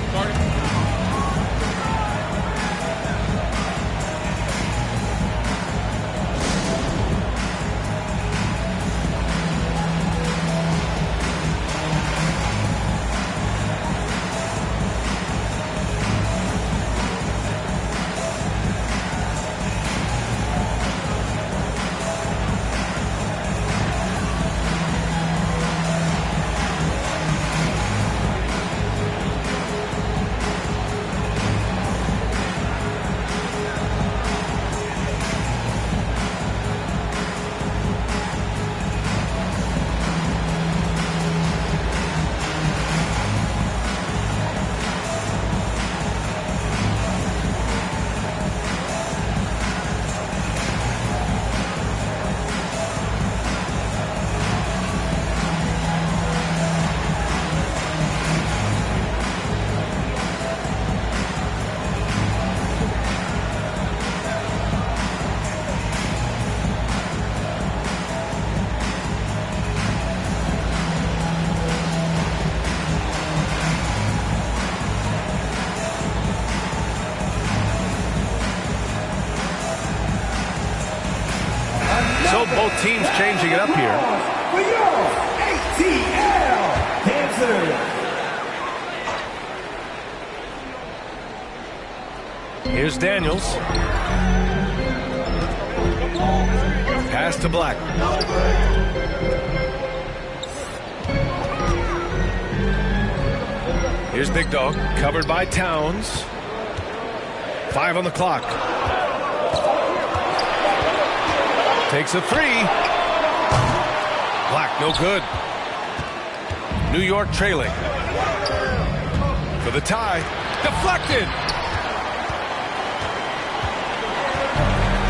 So both teams changing it up here. For your ATL Panthers. Here's Daniels. Pass to Black. Here's Big Dog, covered by Towns. 5 on the clock. Takes a 3. Black, no good. New York trailing. For the tie. Deflected.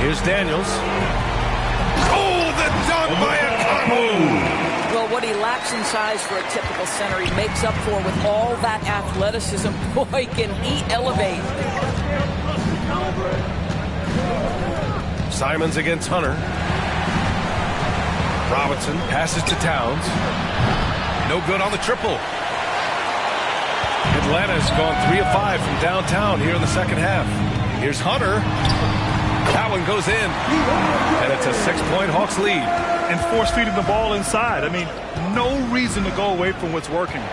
Here's Daniels. Oh, the dunk by Akamu. Well, what he lacks in size for a typical center, he makes up for with all that athleticism. Boy, can he elevate. Simons against Hunter. Robinson passes to Towns. No good on the triple. Atlanta's gone 3 of 5 from downtown here in the second half. Here's Hunter. That one goes in. And it's a 6-point Hawks lead. And force-feeding the ball inside. I mean, no reason to go away from what's working.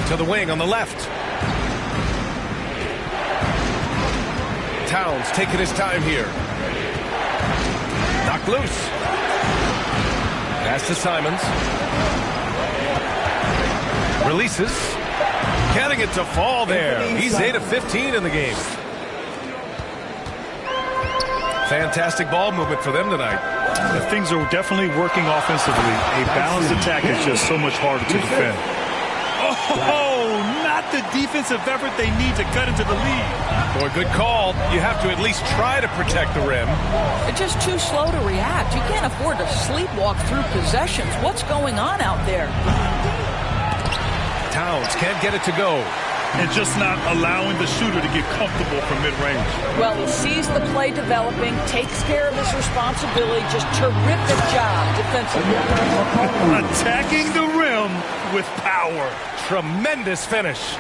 To the wing on the left. Towns taking his time here. Knocked loose. Pass to Simons. Releases. Getting it to fall there. He's 8 of 15 in the game. Fantastic ball movement for them tonight. Things are definitely working offensively. A balanced attack is just so much harder to defend. Oh, not the defensive effort they need to cut into the lead. Boy, good call. You have to at least try to protect the rim. They're just too slow to react. You can't afford to sleepwalk through possessions. What's going on out there? Towns can't get it to go. And just not allowing the shooter to get comfortable from mid-range. Well, he sees the play developing, takes care of his responsibility. Just terrific job defensively. Attacking the rim with power. Tremendous finish.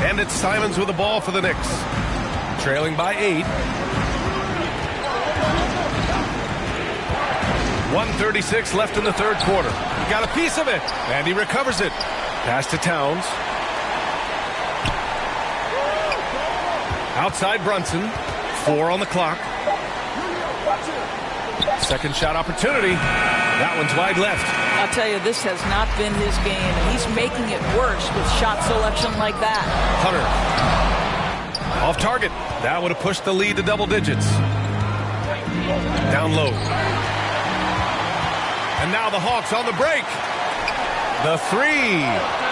And it's Simons with the ball for the Knicks. Trailing by 8. 1:36 left in the third quarter. He got a piece of it, and he recovers it. Pass to Towns. Outside Brunson. 4 on the clock. Second shot opportunity. That one's wide left. I'll tell you, this has not been his game, and he's making it worse with shot selection like that. Hunter. Off target. That would have pushed the lead to double digits. Down low. And now the Hawks on the break. The three.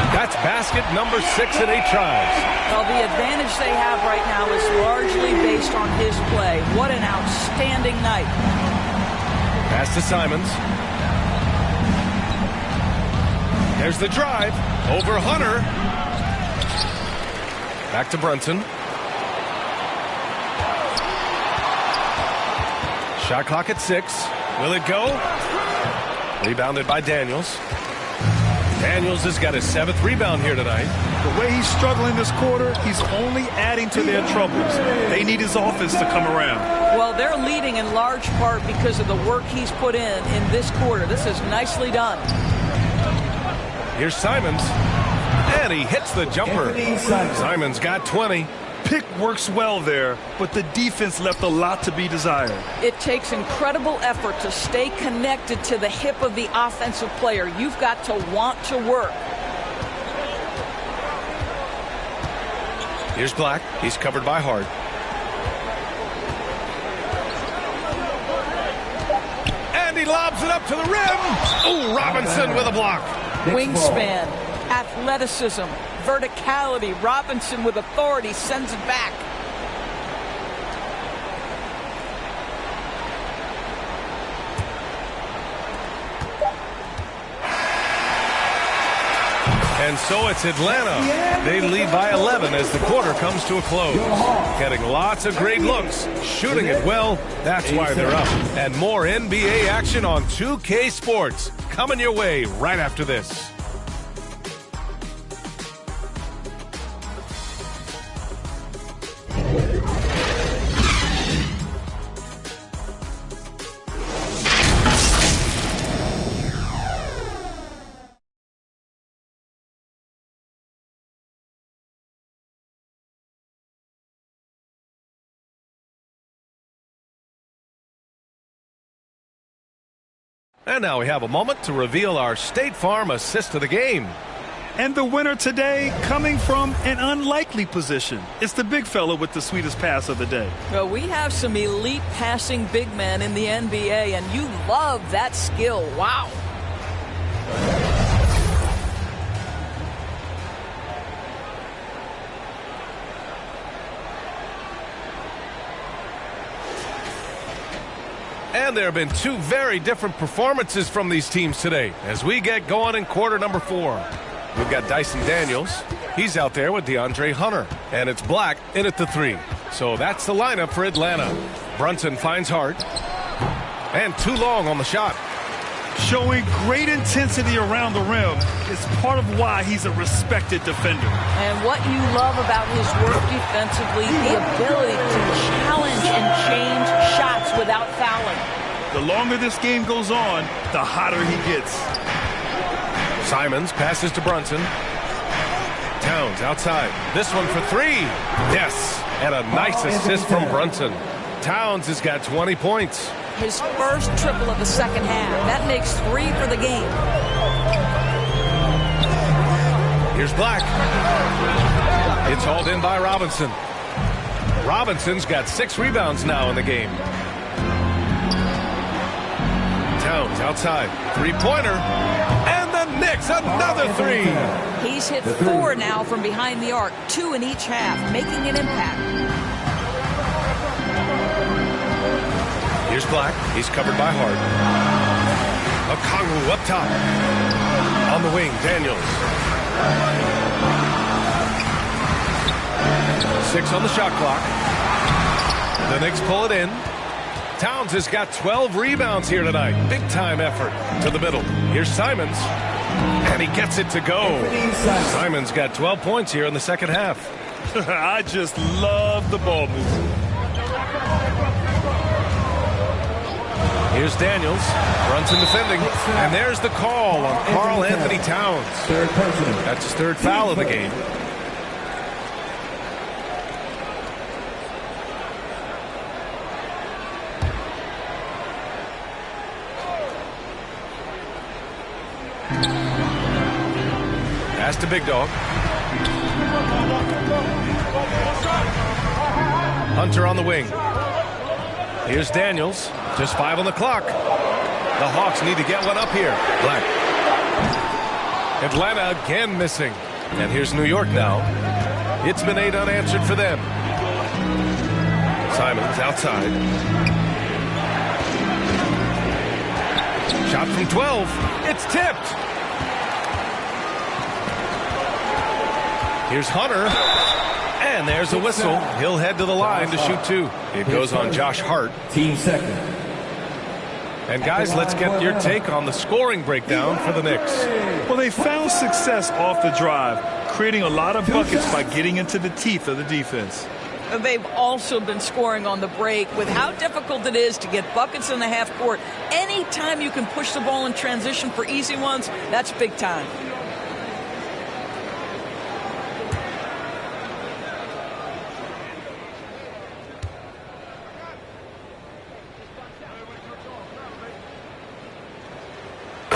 That's basket number 6 in 8 tries. Well, the advantage they have right now is largely based on his play. What an outstanding night. Pass to Simons. There's the drive. Over Hunter. Back to Brunson. Shot clock at 6. Will it go? Rebounded by Daniels. Daniels has got his 7th rebound here tonight. The way he's struggling this quarter, he's only adding to their troubles. They need his offense to come around. Well, they're leading in large part because of the work he's put in this quarter. This is nicely done. Here's Simons. And he hits the jumper. Simons got 20. Pick works well there, but the defense left a lot to be desired. It takes incredible effort to stay connected to the hip of the offensive player. You've got to want to work. Here's Black. He's covered by Hart. And he lobs it up to the rim. Oh, Robinson with a block. Wingspan, athleticism, verticality. Robinson with authority sends it back. And so it's Atlanta. They lead by 11 as the quarter comes to a close. Getting lots of great looks, shooting it well. That's why they're up. And more NBA action on 2K Sports coming your way right after this. And now we have a moment to reveal our State Farm assist of the game. And the winner today coming from an unlikely position. It's the big fella with the sweetest pass of the day. Well, we have some elite passing big men in the NBA, and you love that skill. Wow. And there have been 2 very different performances from these teams today as we get going in quarter number 4. We've got Dyson Daniels. He's out there with DeAndre Hunter. And it's Black in at the 3. So that's the lineup for Atlanta. Brunson finds Hart. And too long on the shot. Showing great intensity around the rim is part of why he's a respected defender. And what you love about his work defensively, the ability to challenge and change shots without fouling. The longer this game goes on, the hotter he gets. Simons passes to Brunson. Towns outside. This one for 3. Yes. And a nice assist from Brunson. Towns has got 20 points. His first triple of the second half. That makes 3 for the game. Here's Black. It's hauled in by Robinson. Robinson's got 6 rebounds now in the game. Towns outside. 3-pointer. And the Knicks, another 3. He's hit 4 now from behind the arc. 2 in each half, making an impact. Here's Black. He's covered by Hart. Okongwu up top. On the wing, Daniels. 6 on the shot clock. The Knicks pull it in. Towns has got 12 rebounds here tonight. Big time effort to the middle. Here's Simons. And he gets it to go. Simons got 12 points here in the second half. I just love the ball movement. Here's Daniels. Brunson defending. And there's the call on Karl Anthony Towns. That's his 3rd foul of the game. pass to Big Dog. Hunter on the wing. Here's Daniels. Just 5 on the clock. The Hawks need to get one up here. Black. Atlanta again missing. And here's New York now. It's been 8 unanswered for them. Simons outside. Shot from 12. It's tipped. Here's Hunter. And there's a whistle. He'll head to the line to shoot 2. It goes on Josh Hart. Team second. And guys, let's get your take on the scoring breakdown for the Knicks. Well, they found success off the drive, creating a lot of buckets by getting into the teeth of the defense. They've also been scoring on the break. With how difficult it is to get buckets in the half court, anytime you can push the ball in transition for easy ones, that's big time.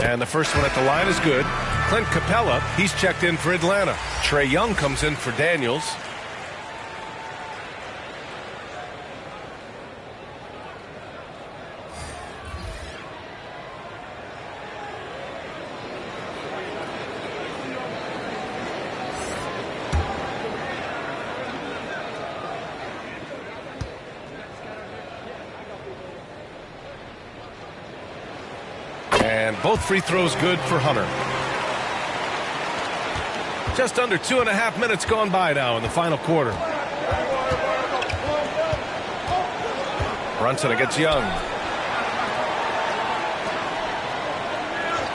And the first one at the line is good. Clint Capella, he's checked in for Atlanta. Trae Young comes in for Daniels. And both free throws good for Hunter. Just under 2.5 minutes gone by now in the final quarter. Brunson against Young.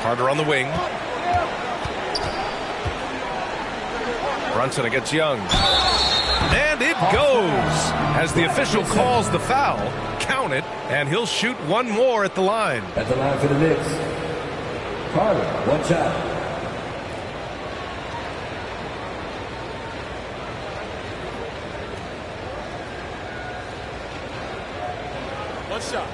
Carter on the wing. Brunson against Young. And it goes as the official calls the foul. Count it, and he'll shoot one more at the line. At the line for the Knicks, Carter, one shot. One shot.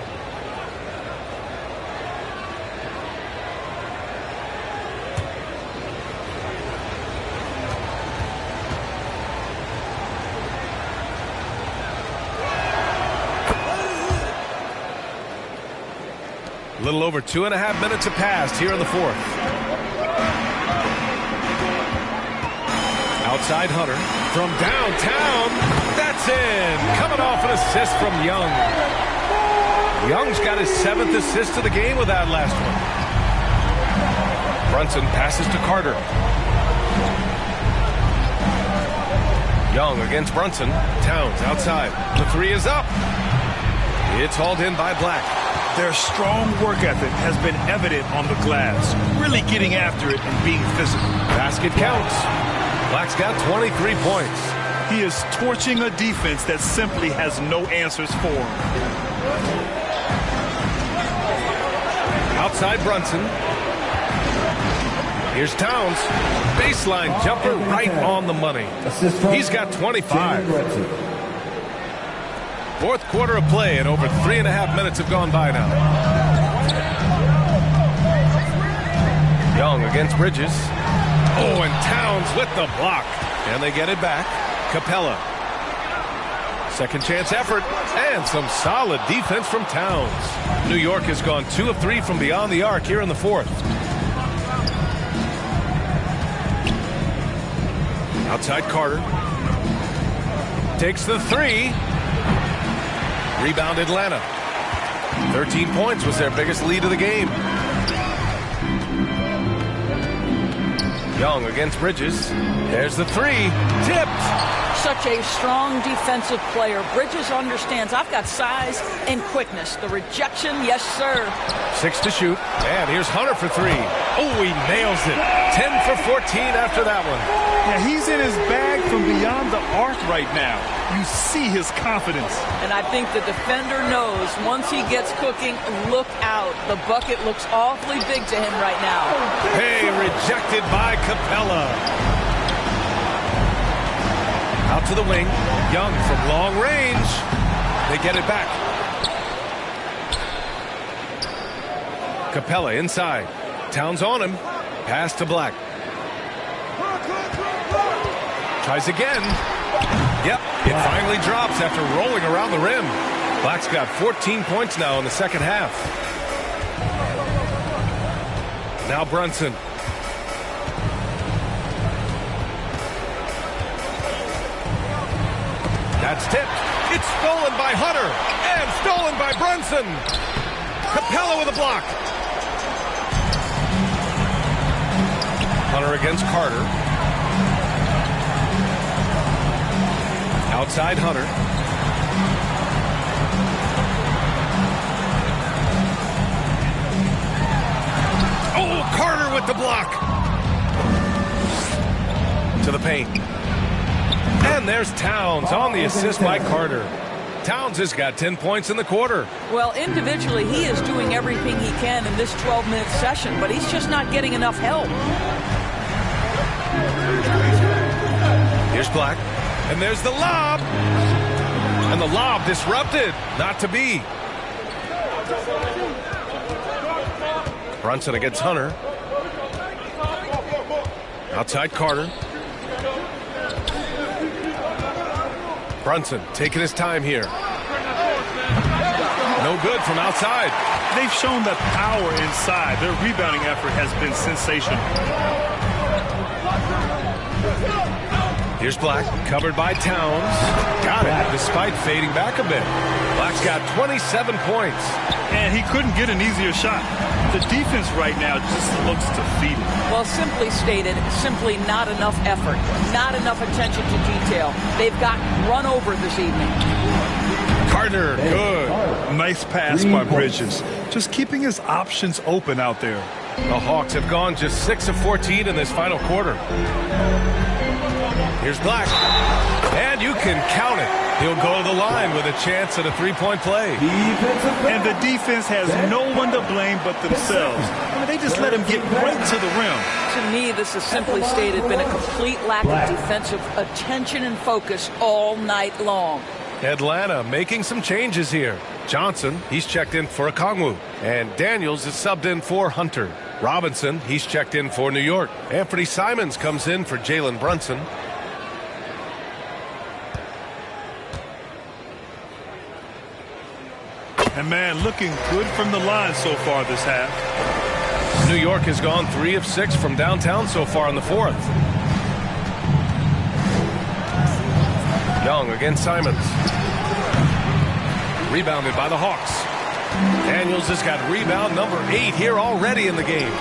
A little over 2.5 minutes have passed here in the fourth. Outside Hunter from downtown. That's in. Coming off an assist from Young. Young's got his 7th assist of the game with that last one. Brunson passes to Carter. Young against Brunson. Towns outside. The 3 is up. It's hauled in by Black. Their strong work ethic has been evident on the glass, really getting after it and being physical. Basket counts. Black's got 23 points. He is torching a defense that simply has no answers for him. Outside Brunson. Here's Towns. Baseline jumper right on the money. He's got 25. Fourth quarter of play, and over 3.5 minutes have gone by now. Young against Bridges. Oh, and Towns with the block. And they get it back. Capella. Second chance effort, and some solid defense from Towns. New York has gone 2 of 3 from beyond the arc here in the fourth. Outside Carter. Takes the 3. Rebound Atlanta. 13 points was their biggest lead of the game. Young against Bridges. There's the 3. Tipped. Such a strong defensive player. Bridges understands I've got size and quickness. The rejection, yes, sir. 6 to shoot. And here's Hunter for 3. Oh, he nails it. 10 for 14 after that one. Yeah, he's in his bag from beyond the arc right now. You see his confidence. And I think the defender knows once he gets cooking, look out. The bucket looks awfully big to him right now. Hey, rejected by Capella. Out to the wing. Young from long range. They get it back. Capella inside. Towns on him. Pass to Black. Tries again. Yep, it finally drops after rolling around the rim. Black's got 14 points now in the second half. Now Brunson. That's tipped. It's stolen by Hunter. And stolen by Brunson. Capella with a block. Hunter against Carter. Outside Hunter. Oh, Carter with the block. To the paint. And there's Towns on the assist by Carter. Towns has got 10 points in the quarter. Well, individually, he is doing everything he can in this 12-minute session, but he's just not getting enough help. Here's Black. And there's the lob. And the lob disrupted. Not to be. Brunson against Hunter. Outside Carter. Brunson taking his time here. No good from outside. They've shown that power inside. Their rebounding effort has been sensational. Here's Black, covered by Towns. Got it, despite fading back a bit. Black's got 27 points. And he couldn't get an easier shot. The defense right now just looks defeated. Well, simply stated, simply not enough effort, not enough attention to detail. They've gotten run over this evening. Carter, good. Nice pass by Bridges. Just keeping his options open out there. The Hawks have gone just 6 of 14 in this final quarter. Here's Black. And you can count it. He'll go to the line with a chance at a three-point play. And the defense has no one to blame but themselves. I mean, they just let him get right to the rim. To me, this has simply stated been a complete lack of defensive attention and focus all night long. Atlanta making some changes here. Johnson, he's checked in for Okongwu. And Daniels is subbed in for Hunter. Robinson, he's checked in for New York. Anthony Simons comes in for Jalen Brunson. And, man, looking good from the line so far this half. New York has gone 3 of 6 from downtown so far in the fourth. Young against Simons. Rebounded by the Hawks. Daniels has got rebound number 8 here already in the game.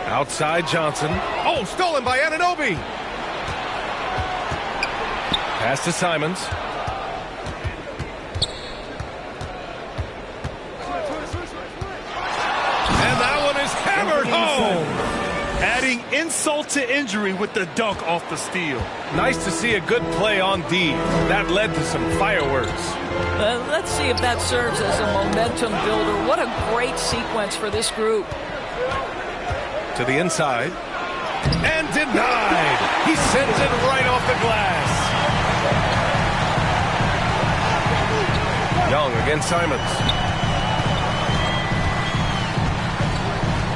Outside Johnson. Oh, stolen by Anunoby. Pass to Simons. And that one is hammered home. Adding insult to injury with the dunk off the steal. Nice to see a good play on D. That led to some fireworks. Let's see if that serves as a momentum builder. What a great sequence for this group. To the inside. And denied. He sends it right off the glass. Young against Simons.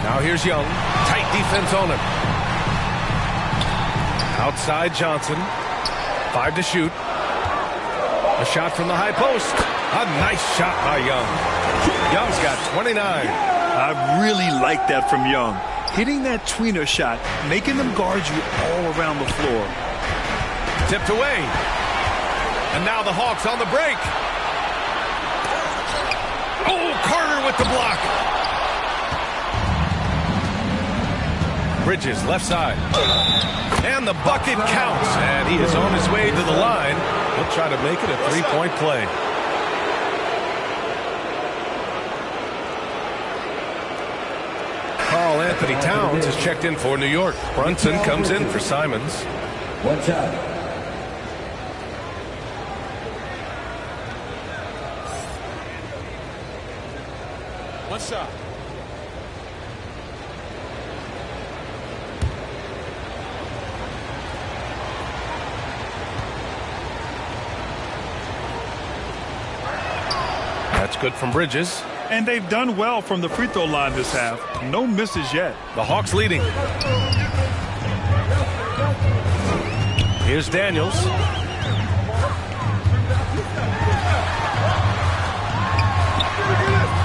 Now here's Young. Tight defense on him. Outside Johnson. 5 to shoot. A shot from the high post. A nice shot by Young. Young's got 29. I really like that from Young. Hitting that tweener shot, making them guard you all around the floor. Tipped away. And now the Hawks on the break. Oh, Carter with the block. Bridges, left side. And the bucket counts. And he is on his way to the line. He'll try to make it a three-point play. Karl Anthony Towns is checked in for New York. Brunson comes in for Simons. One shot. One shot. That's good from Bridges. And they've done well from the free throw line this half. No misses yet. The Hawks leading. Here's Daniels.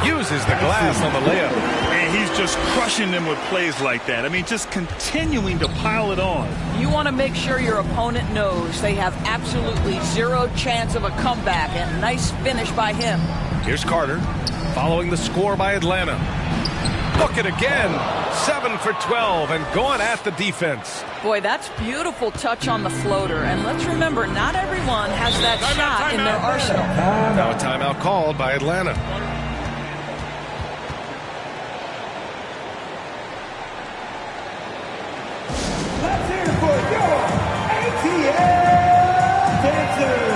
Uses the glass on the layup. And he's just crushing them with plays like that. I mean, just continuing to pile it on. You want to make sure your opponent knows they have absolutely zero chance of a comeback, and nice finish by him. Here's Carter, following the score by Atlanta. Look it again. 7 for 12 and going at the defense. Boy, that's beautiful touch on the floater. And let's remember, not everyone has that shot in their arsenal. Now a timeout called by Atlanta. Let's hear it for your ATL Dancers.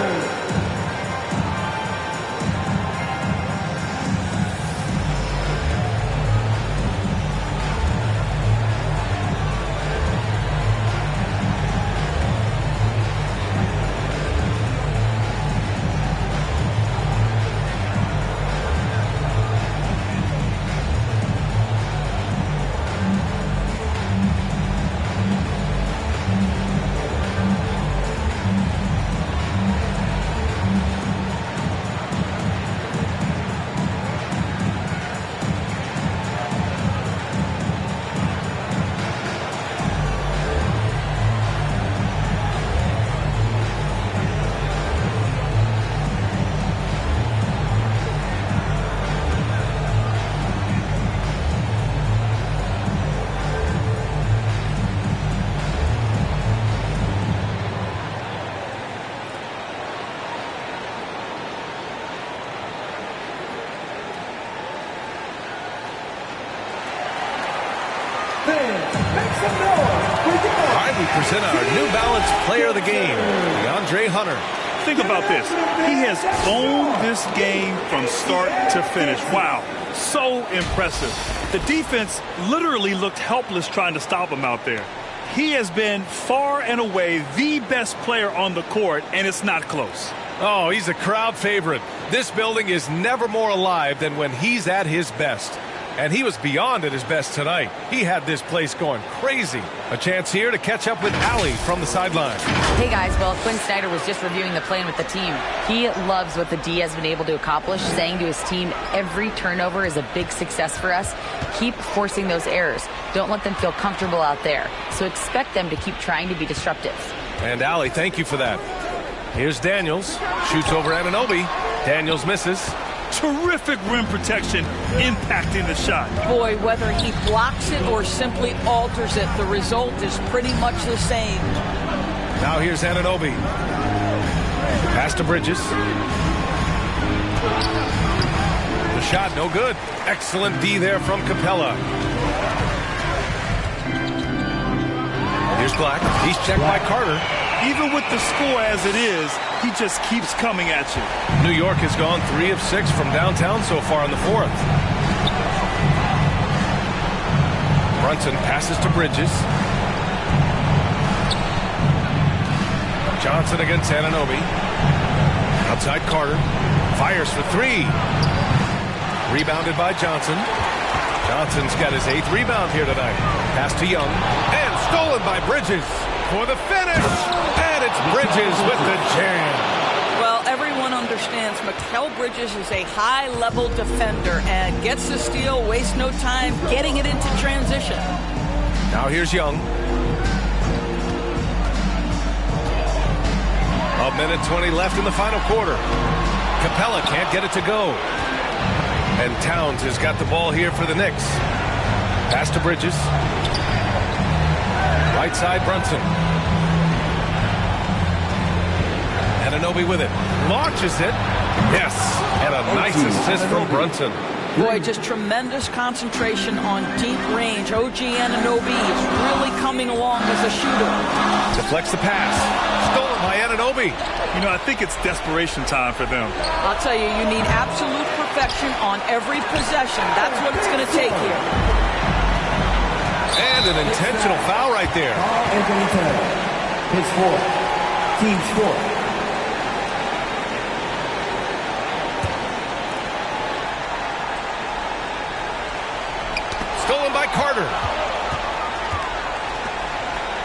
We present our New Balance Player of the Game, DeAndre Hunter. Think about this. He has owned this game from start to finish. Wow, so impressive. The defense literally looked helpless trying to stop him out there. He has been far and away the best player on the court, and it's not close. Oh, he's a crowd favorite. This building is never more alive than when he's at his best. And he was beyond at his best tonight. He had this place going crazy. A chance here to catch up with Allie from the sideline. Hey guys, well, Quinn Snyder was just reviewing the plan with the team. He loves what the D has been able to accomplish, saying to his team, every turnover is a big success for us. Keep forcing those errors. Don't let them feel comfortable out there. So expect them to keep trying to be disruptive. And Allie, thank you for that. Here's Daniels. Shoots over Anunoby. Daniels misses. Terrific rim protection impacting the shot. Boy, whether he blocks it or simply alters it, the result is pretty much the same. Now here's Anunoby. Pass to Bridges. The shot, no good. Excellent D there from Capella. Here's Black. He's checked by Carter. Even with the score as it is, he just keeps coming at you. New York has gone 3 of 6 from downtown so far in the fourth. Brunson passes to Bridges. Johnson against Anunoby. Outside Carter. Fires for 3. Rebounded by Johnson. Johnson's got his 8th rebound here tonight. Pass to Young. And stolen by Bridges for the finish. And it's Bridges with the jam. Well, everyone understands Mikal Bridges is a high-level defender and gets the steal, wastes no time getting it into transition. Now here's Young. A minute 20 left in the final quarter. Capella can't get it to go. And Towns has got the ball here for the Knicks. Pass to Bridges. Right side, Brunson. Anunoby with it. Launches it. Yes. And a nice assist from Brunson. Boy, just tremendous concentration on deep range. OG Anunoby is really coming along as a shooter. Deflects the pass. Stolen by Anunoby. You know, I think it's desperation time for them. I'll tell you, you need absolute perfection on every possession. That's what it's going to take here. And an intentional foul right there. Anthony Taylor, his 4th, team score.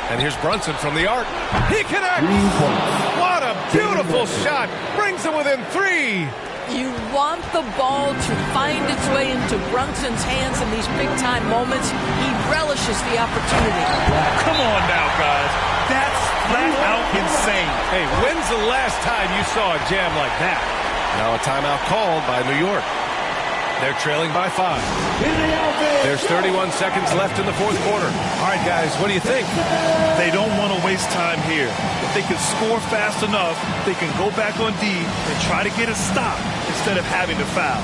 And here's Brunson from the arc. He connects! What a beautiful shot! Brings it within 3. You want the ball to find its way into Brunson's hands in these big-time moments. He relishes the opportunity. Come on now, guys. That's flat out insane. Hey, when's the last time you saw a jam like that? Now a timeout called by New York. They're trailing by 5. There's 31 seconds left in the fourth quarter. All right, guys, what do you think? They don't want to waste time here. If they can score fast enough, they can go back on D and try to get a stop instead of having to foul.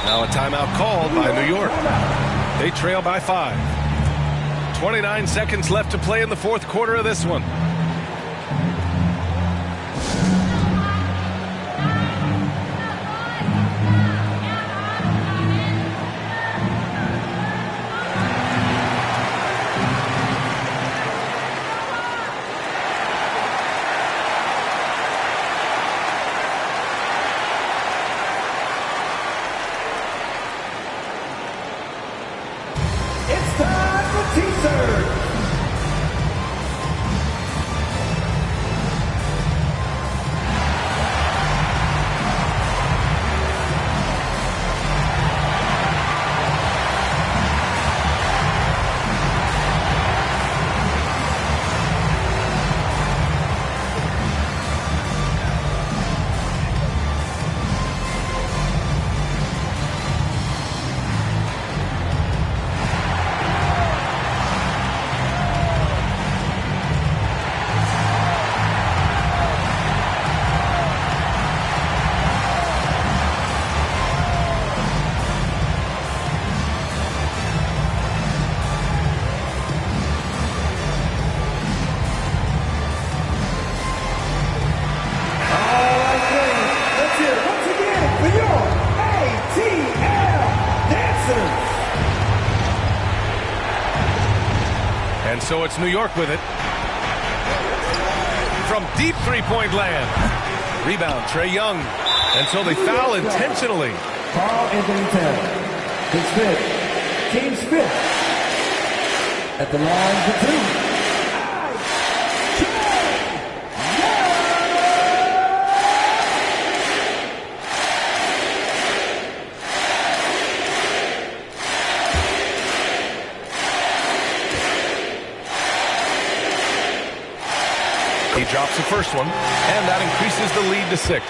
Now a timeout called by New York. They trail by 5. 29 seconds left to play in the fourth quarter of this one. And so it's New York with it. From deep three-point land. Rebound, Trae Young. And so they foul intentionally. Karl-Anthony Towns, his fifth, team's fifth. At the line for 3. He drops the first one, and that increases the lead to 6.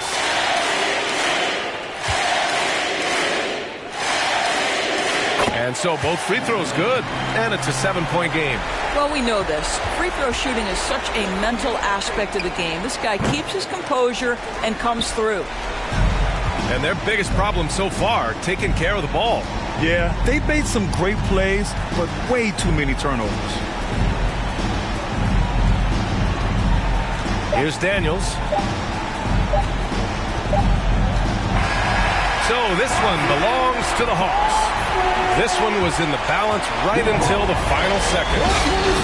And so both free throws good, and it's a 7-point game. Well, we know this. Free throw shooting is such a mental aspect of the game. This guy keeps his composure and comes through. And their biggest problem so far, taking care of the ball. Yeah, they've made some great plays, but way too many turnovers. Here's Daniels. So this one belongs to the Hawks. This one was in the balance right until the final seconds.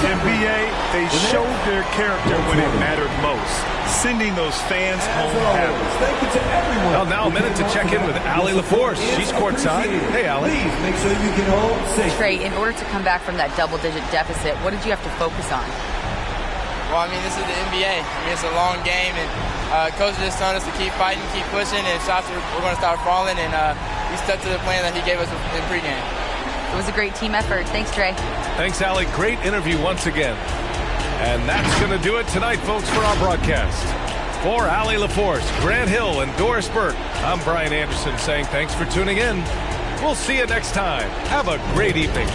NBA, they showed their character when it mattered most, sending those fans home happy. Thank you to everyone. Well, now a minute to check in with Allie LaForce. She's courtside. Hey, Allie. Please make sure you can hold safe. Trey, in order to come back from that double-digit deficit, what did you have to focus on? Well, I mean, this is the NBA. I mean, it's a long game, and Coach just telling us to keep fighting, keep pushing, and shots we're going to start falling, and we stuck to the plan that he gave us in pregame. It was a great team effort. Thanks, Trey. Thanks, Allie. Great interview once again. And that's going to do it tonight, folks, for our broadcast. For Allie LaForce, Grant Hill, and Doris Burke, I'm Brian Anderson saying thanks for tuning in. We'll see you next time. Have a great evening.